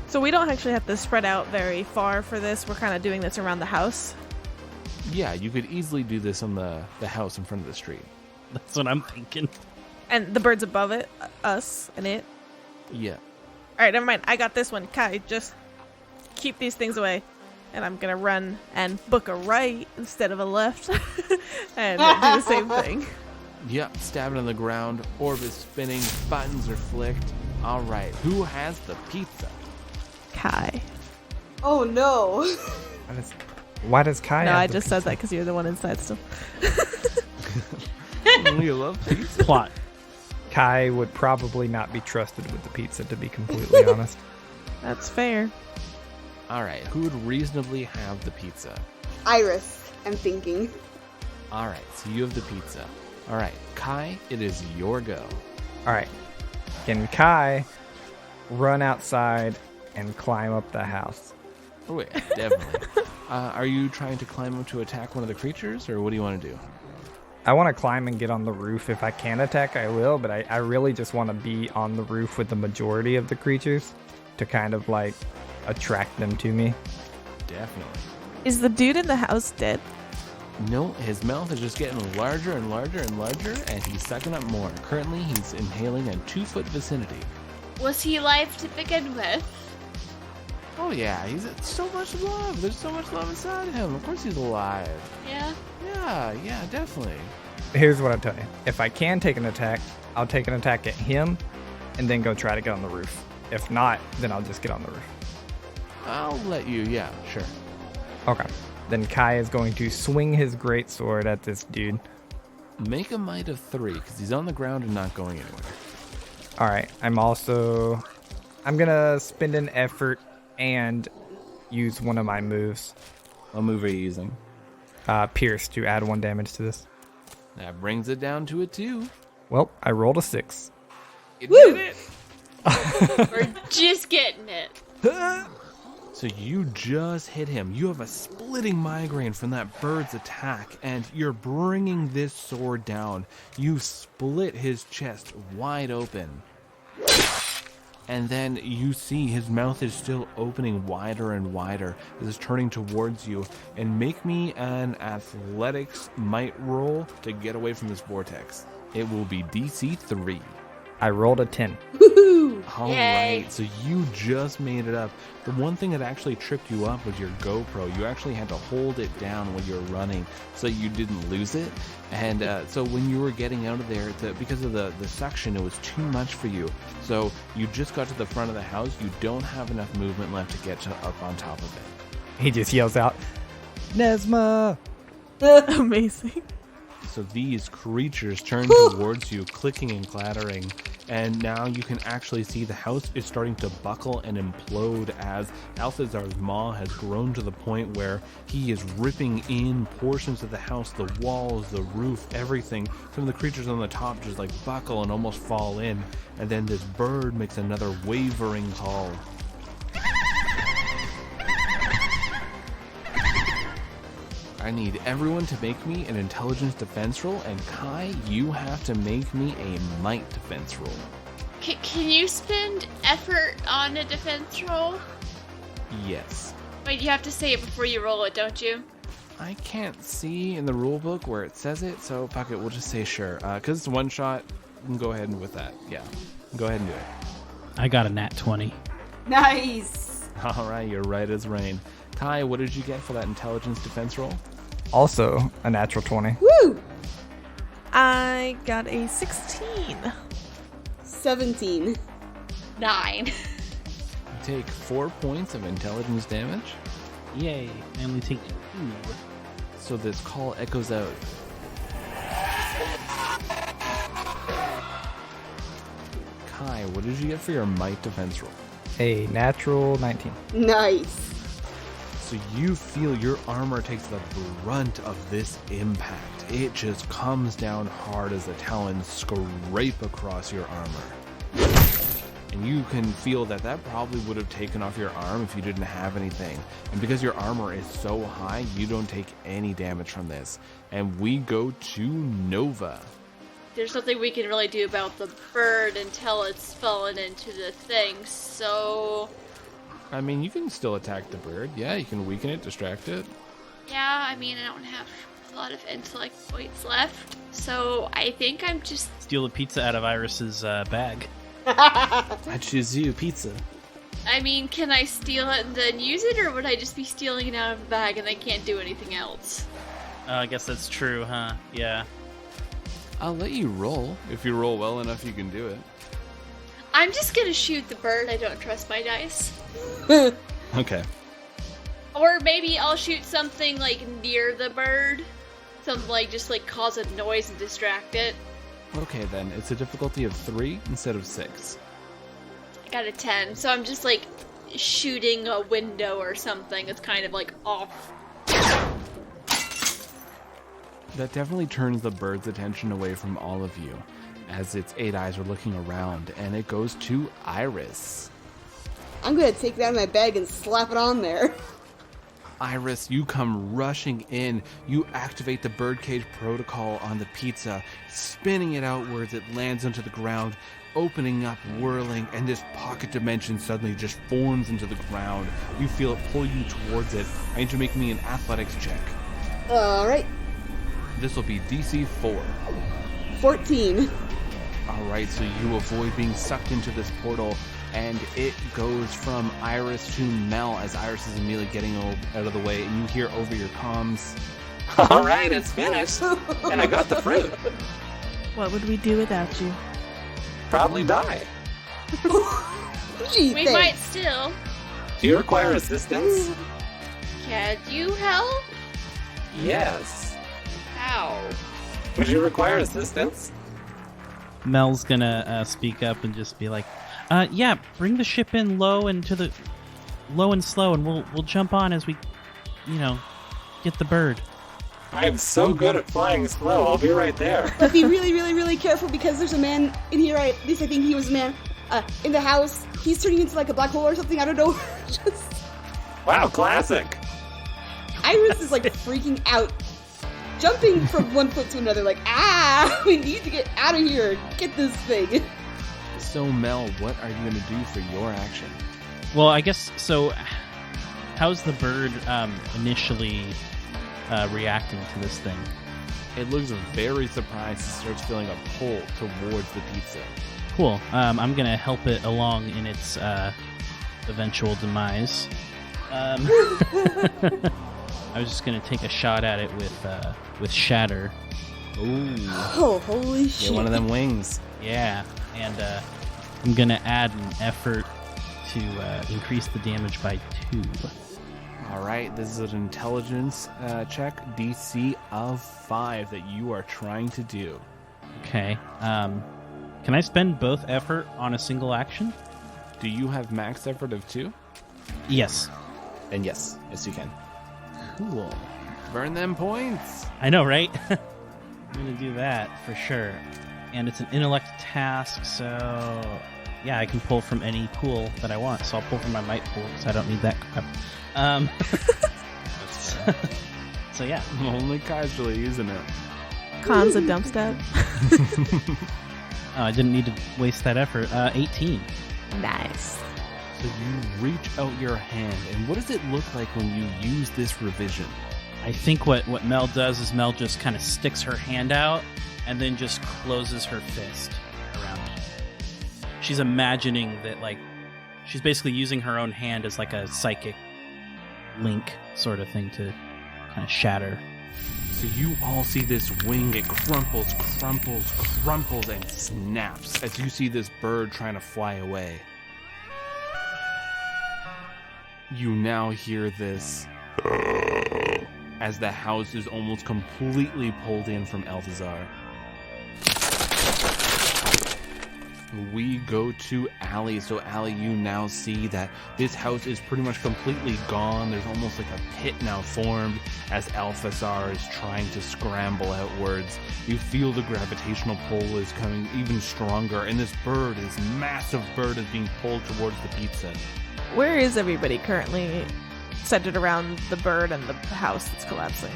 So we don't actually have to spread out very far for this. We're kind of doing this around the house. Yeah, you could easily do this on the house in front of the street. That's what I'm thinking. And the birds above it, us, and it. Yeah. Alright, never mind. I got this one. Kai, just keep these things away. And I'm going to run and book a right instead of a left. And do the same thing. Yep, stabbing on the ground. Orb is spinning. Buttons are flicked. All right, who has the pizza? Kai. Oh no. Why does Kai No, have I the just said pizza? that because you're the one inside still. You love pizza. Plot. Kai would probably not be trusted with the pizza, to be completely honest. That's fair. All right, who would reasonably have the pizza? Iris, I'm thinking. All right, so you have the pizza. All right, Kai, it is your go. All right. Can Kai run outside and climb up the house? Oh, yeah, definitely. Are you trying to climb up to attack one of the creatures, or what do you want to do? I want to climb and get on the roof. If I can attack, I will, but I really just want to be on the roof with the majority of the creatures to kind of like attract them to me. Definitely. Is the dude in the house dead? No, his mouth is just getting larger and larger and larger, and he's sucking up more. Currently, he's inhaling a 2-foot vicinity. Was he alive to begin with? Oh yeah, he's so much love. There's so much love inside him. Of course he's alive. Yeah. Yeah, definitely. Here's what I tell you. If I can take an attack, I'll take an attack at him and then go try to get on the roof. If not, then I'll just get on the roof. I'll let you, yeah, sure. Okay. Then Kai is going to swing his greatsword at this dude. Make a might of 3, because he's on the ground and not going anywhere. All right. I'm going to spend an effort and use one of my moves. What move are you using? Pierce, to add 1 damage to this. That brings it down to a 2. Well, I rolled a 6. You did it! We're just getting it. So you just hit him. You have a splitting migraine from that bird's attack, and you're bringing this sword down. You split his chest wide open. And then you see his mouth is still opening wider and wider. It is turning towards you. And make me an athletics might roll to get away from this vortex. It will be DC 3. I rolled a 10. All right, so you just made it up. The one thing that actually tripped you up was your GoPro. You actually had to hold it down when you were running so you didn't lose it. And so when you were getting out of there, because of the suction, it was too much for you. So you just got to the front of the house. You don't have enough movement left to get up on top of it. He just yells out, Nesme! Amazing. So these creatures turn towards you, clicking and clattering, and now you can actually see the house is starting to buckle and implode as Althazar's maw has grown to the point where he is ripping in portions of the house, the walls, the roof, everything. Some of the creatures on the top just like buckle and almost fall in, and then this bird makes another wavering call. I need everyone to make me an intelligence defense roll, and Kai, you have to make me a might defense roll. Can you spend effort on a defense roll? Yes. Wait, you have to say it before you roll it, don't you? I can't see in the rule book where it says it, so fuck it, we'll just say sure. Because it's one shot, you can go ahead and with that. Yeah, go ahead and do it. I got a nat 20. Nice. All right, you're right as rain. Kai, what did you get for that intelligence defense roll? Also a natural 20. Woo! I got a 16. 17. 9. You take 4 points of intelligence damage. Yay. I only take 2. So this call echoes out. Kai, what did you get for your might defense roll? A natural 19. Nice. So you feel your armor takes the brunt of this impact. It just comes down hard as the talons scrape across your armor. And you can feel that probably would have taken off your arm if you didn't have anything. And because your armor is so high, you don't take any damage from this. And we go to Nova. There's nothing we can really do about the bird until it's fallen into the thing, so... I mean, you can still attack the bird. Yeah, you can weaken it, distract it. Yeah, I mean, I don't have a lot of intellect points left, so I think I'm just... Steal the pizza out of Iris's bag. I choose you, pizza. I mean, can I steal it and then use it, or would I just be stealing it out of the bag and I can't do anything else? I guess that's true, huh? Yeah. I'll let you roll. If you roll well enough, you can do it. I'm just gonna shoot the bird. I don't trust my dice. Okay. Or maybe I'll shoot something like near the bird. Something like just like cause a noise and distract it. Okay, then. It's a difficulty of 3 instead of 6. I got a 10, so I'm just like shooting a window or something. It's kind of like off. That definitely turns the bird's attention away from all of you, as its 8 eyes are looking around, and it goes to Iris. I'm gonna take it out of my bag and slap it on there. Iris, you come rushing in. You activate the birdcage protocol on the pizza, spinning it outwards. It lands onto the ground, opening up, whirling, and this pocket dimension suddenly just forms into the ground. You feel it pull you towards it. I need you to make me an athletics check. Alright, This will be DC 4. 14. Alright, so you avoid being sucked into this portal, and it goes from Iris to Mel as Iris is immediately getting out of the way, and you hear over your comms, All right, it's finished. And I got the fruit. What would we do without you? Probably die. Gee, We thanks. might still. Do you require assistance? Can you help? Yes. How? Would you require assistance? Mel's gonna speak up and just be like, yeah, bring the ship in low and slow, and we'll jump on as we, get the bird. I'm so good at flying slow. I'll be right there. But be really, really, really careful because there's a man in here, at least I think he was a man, in the house. He's turning into like a black hole or something, I don't know. Just... Wow, classic. Iris is like freaking out, jumping from one foot to another, like, we need to get out of here, get this thing. so Mel, what are you going to do for your action? Well, I guess so. How's the bird initially reacting to this thing? It looks very surprised. It starts feeling a pull towards the pizza. Cool. I'm gonna help it along in its eventual demise. I was just gonna take a shot at it with Shatter. Ooh. Oh, holy shit. Get one of them wings. Yeah, and I'm gonna add an effort to increase the damage by 2. All right, this is an intelligence check, DC of 5 that you are trying to do. Okay. Can I spend both effort on a single action? Do you have max effort of 2? Yes. And yes, you can. Cool. Burn them points. I know, right? I'm gonna do that for sure. And it's an intellect task, so yeah, I can pull from any pool that I want. So I'll pull from my might pool because I don't need that crap. So yeah. Only casually using it. Con's a dump stat. Oh, I didn't need to waste that effort. 18. Nice. So you reach out your hand, and what does it look like when you use this revision? I think what Mel does is Mel just kind of sticks her hand out and then just closes her fist around it. She's imagining that, like, she's basically using her own hand as like a psychic link sort of thing to kind of shatter. So you all see this wing, it crumples, and snaps as you see this bird trying to fly away. You now hear this as the house is almost completely pulled in from Eltazar. We go to Allie. So Allie, you now see that this house is pretty much completely gone. There's almost like a pit now formed as Althazar is trying to scramble outwards. You feel the gravitational pull is coming even stronger, and this massive bird is being pulled towards the pizza. Where is everybody currently centered around the bird and the house that's collapsing?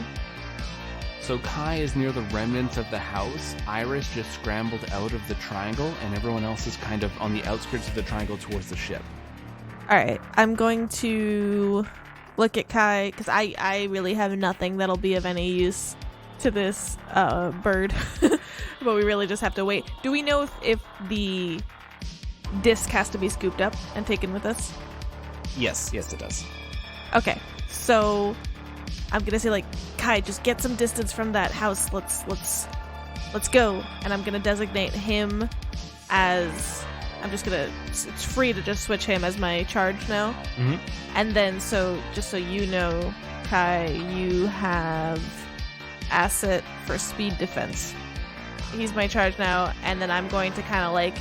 So Kai is near the remnants of the house. Iris just scrambled out of the triangle, and everyone else is kind of on the outskirts of the triangle towards the ship. All right, I'm going to look at Kai because I really have nothing that'll be of any use to this bird, but we really just have to wait. Do we know if the disc has to be scooped up and taken with us? Yes, it does. Okay, so I'm gonna say, like, Kai, just get some distance from that house. Let's go. And I'm gonna designate him as, it's free to just switch him as my charge now. Mm-hmm. And then, so just so you know, Kai, you have asset for speed defense. he's my charge now, and then I'm going to kind of like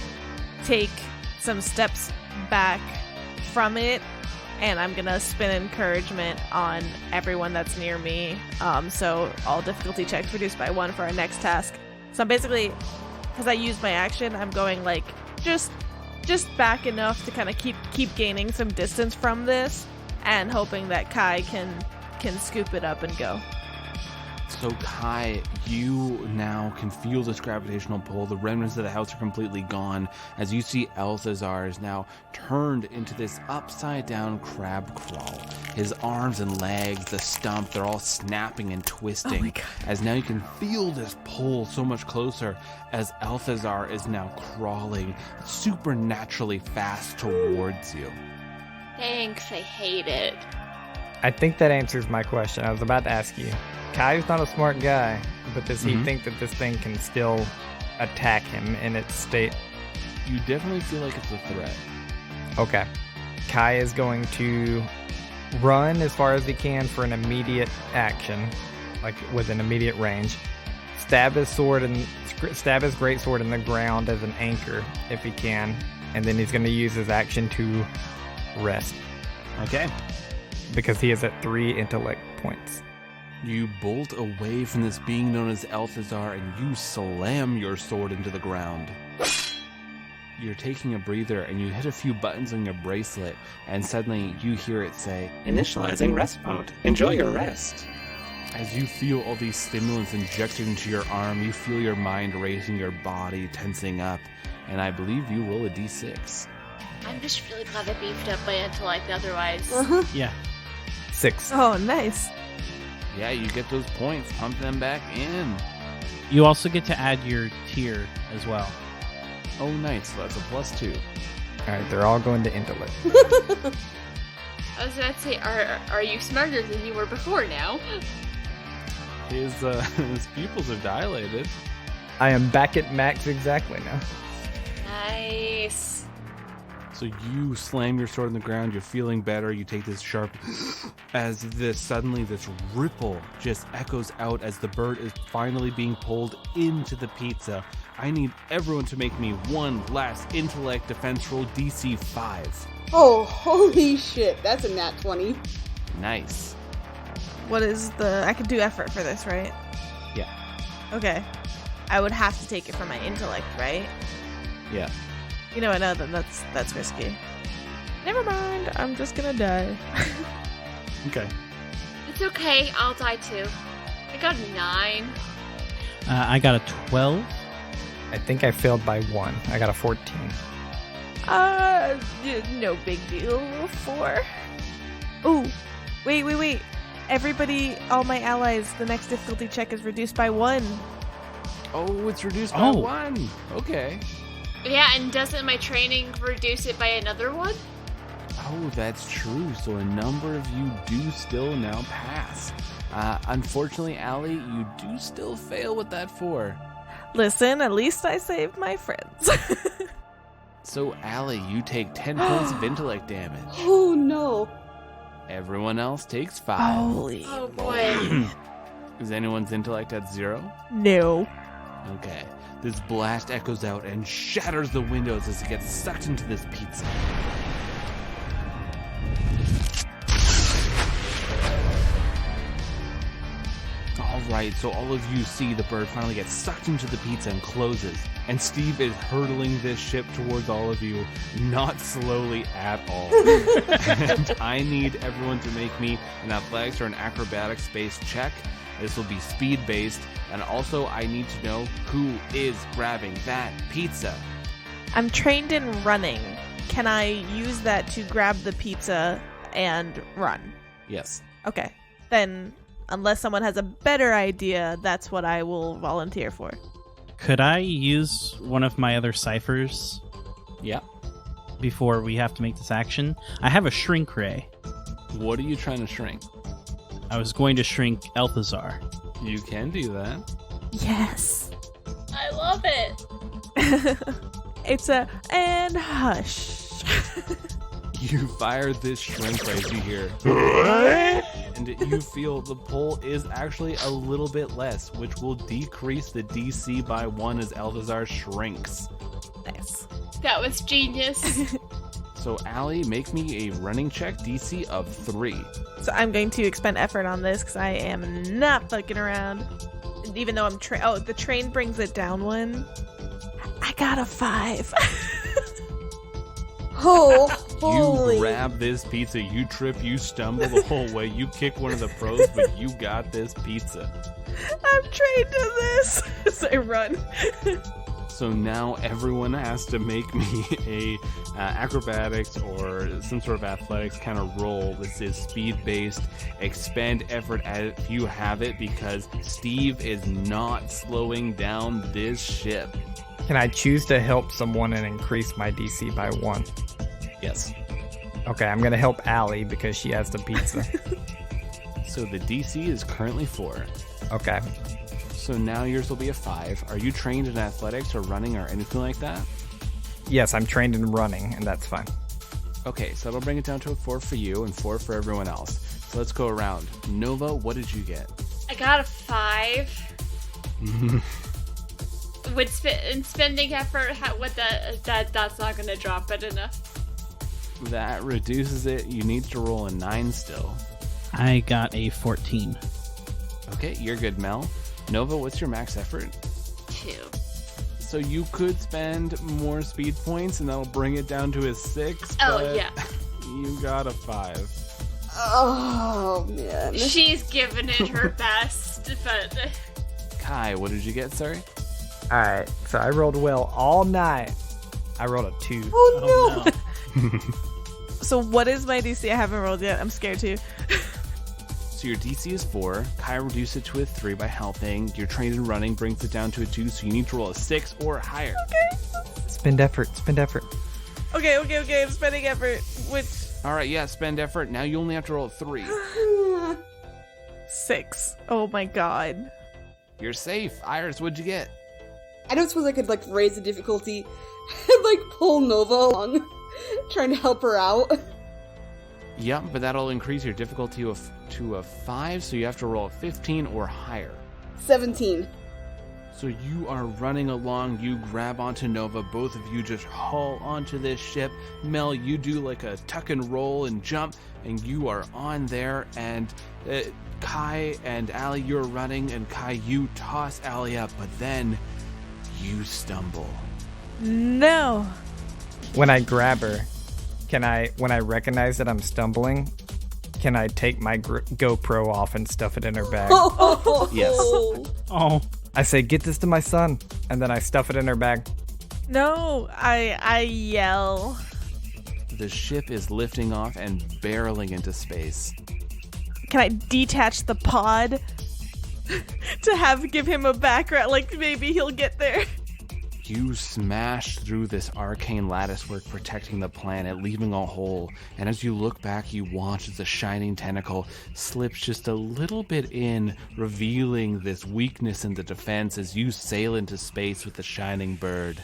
take some steps back from it, and I'm gonna spin encouragement on everyone that's near me. So all difficulty checks reduced by 1 for our next task. So I'm basically, because I used my action, I'm going like just back enough to kind of keep gaining some distance from this, and hoping that Kai can scoop it up and go. So Kai, you now can feel this gravitational pull. The remnants of the house are completely gone as you see Althazar is now turned into this upside down crab crawl. His arms and legs, the stump, they're all snapping and twisting. Oh my God. As now you can feel this pull so much closer as Althazar is now crawling supernaturally fast towards you. Thanks, I hate it. I think that answers my question. I was about to ask you. Kai's not a smart guy, but does he think that this thing can still attack him in its state? You definitely feel like it's a threat. Okay. Kai is going to run as far as he can for an immediate action, like with an immediate range. Stab his great sword in the ground as an anchor if he can, and then he's going to use his action to rest Okay. because he is at 3 intellect points. You bolt away from this being known as Althazar and you slam your sword into the ground. You're taking a breather and you hit a few buttons on your bracelet and suddenly you hear it say, Initializing rest mode. Enjoy your rest. as you feel all these stimulants injected into your arm, you feel your mind racing, your body tensing up, and I believe you roll a d6. I'm just really glad I beefed up my intellect otherwise. Yeah. 6. Oh, nice. Yeah, you get those points, pump them back in. You also get to add your tier as well. Oh, nice, so that's a +2. Alright, they're all going to intellect. I was about to say, are you smarter than you were before now? His pupils are dilated. I am back at max exactly now. Nice. So you slam your sword in the ground, you're feeling better, you take this sharp as this ripple just echoes out as the bird is finally being pulled into the pizza. I need everyone to make me one last intellect defense roll, DC 5. Oh, holy shit. That's a nat 20. Nice. What is I could do effort for this, right? Yeah. Okay. I would have to take it from my intellect, right? Yeah. You know, I know that's risky. Never mind. I'm just gonna die. Okay. It's okay, I'll die too. I got a 9. I got a 12. I think I failed by 1. I got a 14. No big deal. 4. Ooh, wait. Everybody, all my allies, the next difficulty check is reduced by 1. Oh, it's reduced by Oh. 1. Okay. Yeah, and doesn't my training reduce it by another 1? Oh, that's true. So a number of you do still now pass. Unfortunately, Allie, you do still fail with that 4. Listen, at least I saved my friends. So, Allie, you take 10 points of intellect damage. Oh no. Everyone else takes 5. Holy. Oh boy. Is anyone's intellect at 0? No. Okay. This blast echoes out and shatters the windows as it gets sucked into this pizza. Alright, so all of you see the bird finally gets sucked into the pizza and closes. And Steve is hurtling this ship towards all of you, not slowly at all. And I need everyone to make me an athletics or an acrobatics based check. This will be speed based, and also I need to know who is grabbing that pizza. I'm trained in running. Can I use that to grab the pizza and run? Yes. Okay. Then, unless someone has a better idea, that's what I will volunteer for. Could I use one of my other ciphers Yeah. before we have to make this action? I have a shrink ray. What are you trying to shrink? I was going to shrink Althazar. You can do that. Yes. I love it. It's and hush. You fire this shrink ray, as you hear. And you feel the pull is actually a little bit less, which will decrease the DC by 1 as Elvazar shrinks. Nice. That was genius. So Allie, make me a running check, DC of 3. So I'm going to expend effort on this because I am not fucking around. Even though I'm the train brings it down 1. I got a 5. Oh, holy. You grab this pizza, you trip, you stumble the whole way, you kick one of the pros, but you got this pizza. I'm trained to this. So I run. So now everyone has to make me a acrobatics or some sort of athletics kind of roll. This is speed-based. Expend effort at it if you have it, because Steve is not slowing down this ship. Can I choose to help someone and increase my DC by 1? Yes. Okay, I'm going to help Allie because she has the pizza. So the DC is currently 4. Okay. So now yours will be a 5. Are you trained in athletics or running or anything like that? Yes, I'm trained in running, and that's fine. Okay, so that'll bring it down to a 4 for you and 4 for everyone else. So let's go around. Nova, what did you get? I got a 5. With spending effort, that's not going to drop it enough. That reduces it. You need to roll a 9 still. I got a 14. Okay, you're good, Mel. Nova, what's your max effort? 2. So you could spend more speed points, and that'll bring it down to a 6. Oh, but yeah. You got a 5. Oh, man. She's given it her best, but... Kai, what did you get, sorry? Alright, so I rolled well all night. I rolled a 2. Oh, no. So what is my DC? I haven't rolled yet. I'm scared too. So your DC is 4. Kai reduced it to a 3 by helping. Your trained in running brings it down to a 2, so you need to roll a 6 or higher. Okay. Spend effort, spend effort. Okay. I'm spending effort. Which... Alright, yeah, spend effort. Now you only have to roll a 3. 6. Oh my god. You're safe. Iris, what'd you get? I don't suppose I could, raise the difficulty and, pull Nova along, trying to help her out. Yep, but that'll increase your difficulty to a 5, so you have to roll a 15 or higher. 17. So you are running along, you grab onto Nova, both of you just haul onto this ship. Mel, you do like a tuck and roll and jump, and you are on there, and Kai and Allie, you're running, and Kai, you toss Allie up, but then you stumble. No. When I grab her, when I recognize that I'm stumbling, can I take my GoPro off and stuff it in her bag? Yes. Oh. I say, get this to my son, and then I stuff it in her bag. No. I yell. The ship is lifting off and barreling into space. Can I detach the pod to give him a background? Maybe he'll get there. You smash through this arcane latticework protecting the planet, leaving a hole, and as you look back, you watch as the shining tentacle slips just a little bit in, revealing this weakness in the defense as you sail into space with the shining bird.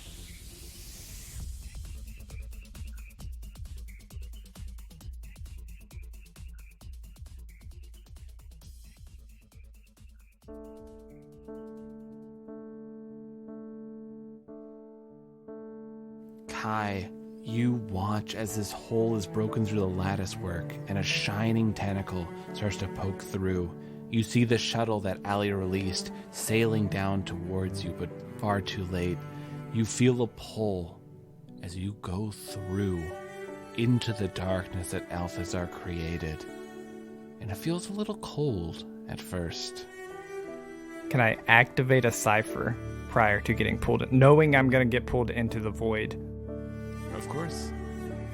Kai, you watch as this hole is broken through the latticework and a shining tentacle starts to poke through. You see the shuttle that Allie released sailing down towards you, but far too late. You feel a pull as you go through into the darkness that Alphazar created. And it feels a little cold at first. Can I activate a cipher prior to getting pulled in, knowing I'm going to get pulled into the void? Of course.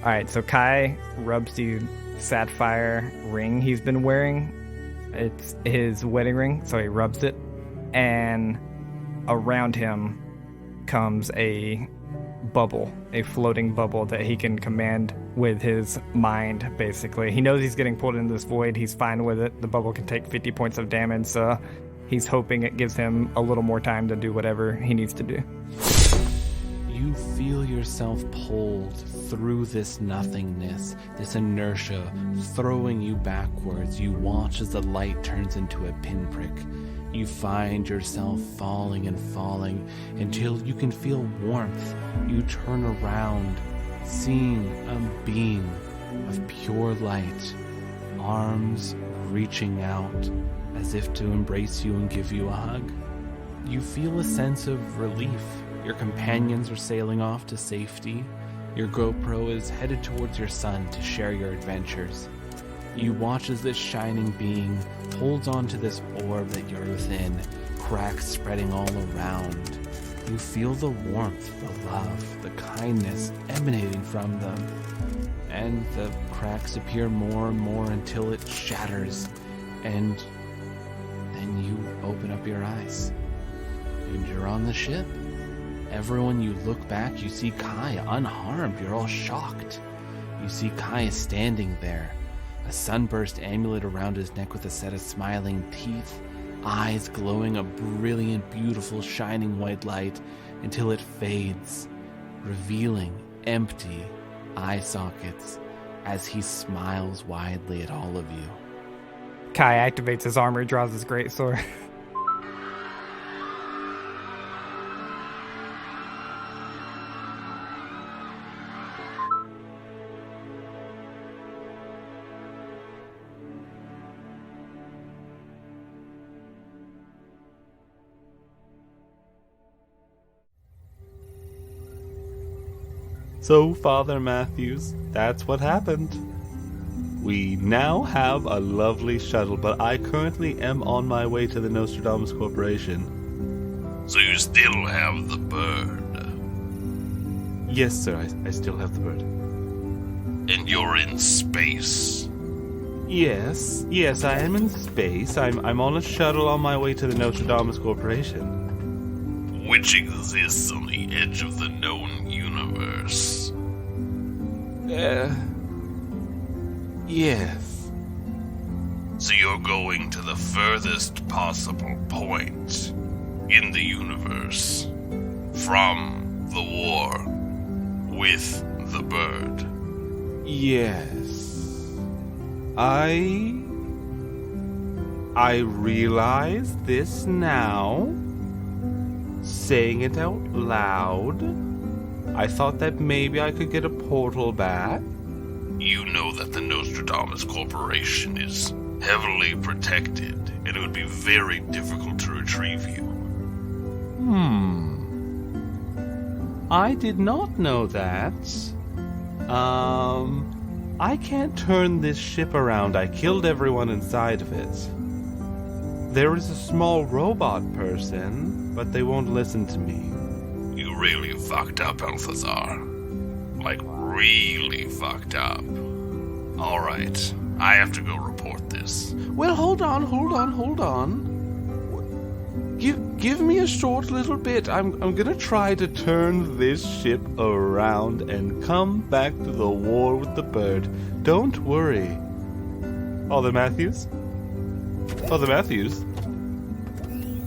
All right, so Kai rubs the sapphire ring he's been wearing. It's his wedding ring, so he rubs it. And around him comes a bubble, a floating bubble that he can command with his mind, basically. He knows he's getting pulled into this void. He's fine with it. The bubble can take 50 points of damage, so he's hoping it gives him a little more time to do whatever he needs to do. You feel feel yourself pulled through this nothingness, this inertia throwing you backwards. You watch as the light turns into a pinprick. You find yourself falling and falling until you can feel warmth. You turn around, seeing a beam of pure light, arms reaching out as if to embrace you and give you a hug. You feel a sense of relief. Your companions are sailing off to safety. Your GoPro is headed towards your son to share your adventures. You watch as this shining being holds on to this orb that you're within, cracks spreading all around. You feel the warmth, the love, the kindness emanating from them. And the cracks appear more and more until it shatters. And then you open up your eyes. And you're on the ship. Everyone you look back, you see Kai unharmed. You're all shocked. You see Kai is standing there, a sunburst amulet around his neck with a set of smiling teeth, eyes glowing a brilliant, beautiful, shining white light until it fades, revealing empty eye sockets as he smiles widely at all of you. Kai activates his armor, draws his greatsword. So, Father Matthews, that's what happened. We now have a lovely shuttle, but I currently am on my way to the Nostrodamus Corporation. So you still have the bird. Yes, sir, I still have the bird. And you're in space. Yes, I am in space. I'm on a shuttle on my way to the Nostrodamus Corporation. Which exists on the edge of the known universe. Yes. So you're going to the furthest possible point in the universe from the war with the bird. Yes. I realize this now. Saying it out loud. I thought that maybe I could get a portal back. You know that the Nostrodamus Corporation is heavily protected, and it would be very difficult to retrieve you. I did not know that. I can't turn this ship around. I killed everyone inside of it. There is a small robot person, but they won't listen to me. You really fucked up, Balthazar. Like, really fucked up. Alright, I have to go report this. Well, hold on. Give me a short little bit. I'm gonna try to turn this ship around and come back to the war with the bird. Don't worry. Father Matthews?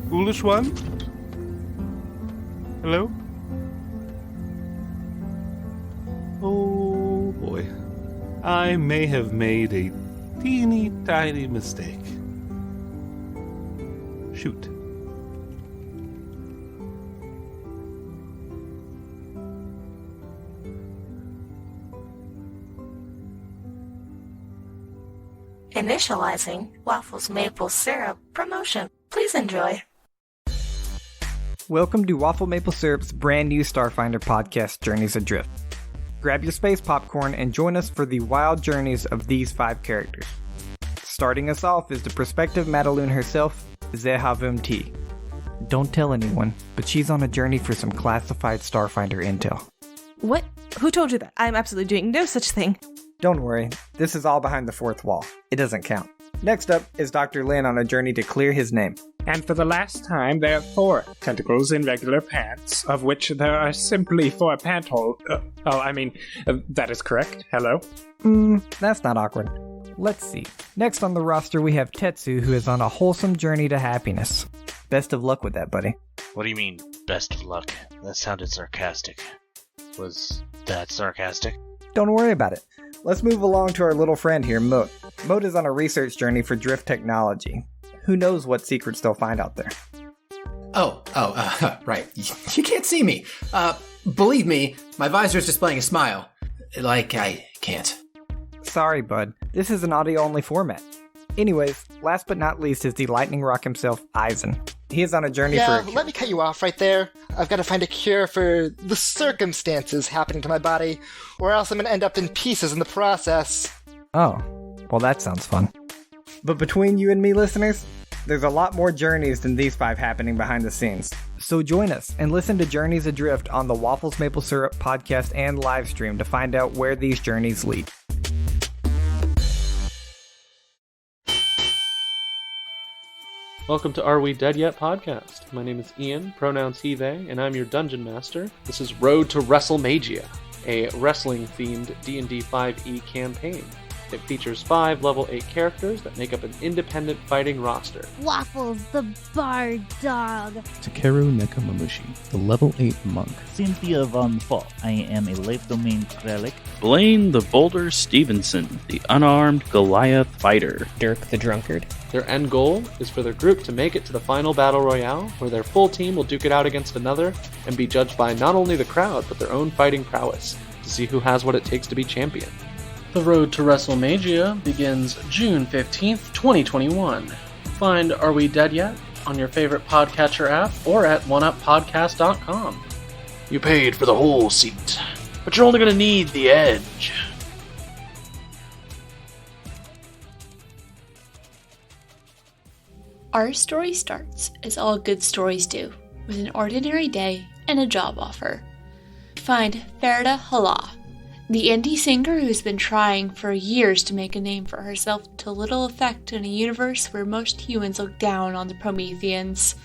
Foolish one? Hello? Oh boy. I may have made a teeny tiny mistake. Shoot. Initializing Waffles Maple Syrup promotion. Please enjoy. Welcome to Waffle Maple Syrup's brand new Starfinder podcast, Journeys Adrift. Grab your space popcorn and join us for the wild journeys of these 5 characters. Starting us off is the prospective Madaloon herself, Zehavim T. Don't tell anyone, but she's on a journey for some classified Starfinder intel. What? Who told you that? I'm absolutely doing no such thing. Don't worry, this is all behind the fourth wall. It doesn't count. Next up is Dr. Lin on a journey to clear his name. And for the last time, there are 4 tentacles in regular pants, of which there are simply 4 pant holes. That is correct. Hello? That's not awkward. Let's see. Next on the roster, we have Tetsu, who is on a wholesome journey to happiness. Best of luck with that, buddy. What do you mean, best of luck? That sounded sarcastic. Was that sarcastic? Don't worry about it. Let's move along to our little friend here, Moat. Moat is on a research journey for drift technology. Who knows what secrets they'll find out there? Right. You can't see me. Believe me, my visor's displaying a smile. Like, I can't. Sorry, bud. This is an audio-only format. Anyways, last but not least is the lightning rock himself, Eisen. He is on a journey for a cure. Let me cut you off right there. I've got to find a cure for the circumstances happening to my body, or else I'm going to end up in pieces in the process. Oh, well that sounds fun. But between you and me, listeners, there's a lot more journeys than these 5 happening behind the scenes. So join us and listen to Journeys Adrift on the Waffles Maple Syrup podcast and live stream to find out where these journeys lead. Welcome to Are We Dead Yet podcast. My name is Ian, pronouns he, they, and I'm your dungeon master. This is Road to WrestleMagia, a wrestling-themed D&D 5e campaign. It features 5 level 8 characters that make up an independent fighting roster. Waffles, the bard dog. Takeru Nekamamushi, the level 8 monk. Cynthia Von Fall, I am a life domain relic. Blaine the Boulder Stevenson, the unarmed Goliath fighter. Dirk the drunkard. Their end goal is for their group to make it to the final battle royale, where their full team will duke it out against another and be judged by not only the crowd, but their own fighting prowess to see who has what it takes to be champion. The Road to WrestleMagia begins June 15th, 2021. Find Are We Dead Yet on your favorite podcatcher app or at oneuppodcast.com. You paid for the whole seat, but you're only going to need the edge. Our story starts, as all good stories do, with an ordinary day and a job offer. Find Ferda Hala, the indie singer who's been trying for years to make a name for herself to little effect in a universe where most humans look down on the Prometheans.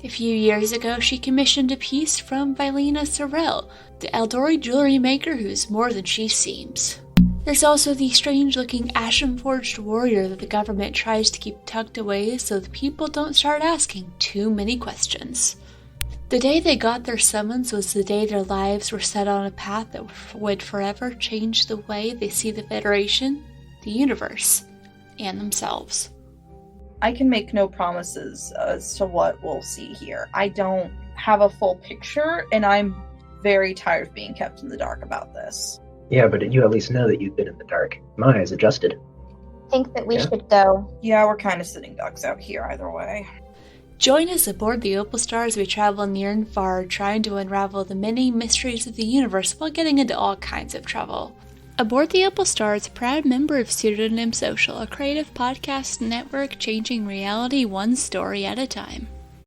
A few years ago, she commissioned a piece from Vilena Sorrell, the Eldori jewelry maker who's more than she seems. There's also the strange-looking ashen-forged warrior that the government tries to keep tucked away so the people don't start asking too many questions. The day they got their summons was the day their lives were set on a path that would forever change the way they see the Federation, the universe, and themselves. I can make no promises as to what we'll see here. I don't have a full picture, and I'm very tired of being kept in the dark about this. Yeah, but you at least know that you've been in the dark. My eyes adjusted. Think that we should go. Yeah, we're kind of sitting ducks out here either way. Join us aboard the Opal Star as we travel near and far, trying to unravel the many mysteries of the universe while getting into all kinds of trouble. Aboard the Opal Star is a proud member of Pseudonym Social, a creative podcast network changing reality one story at a time.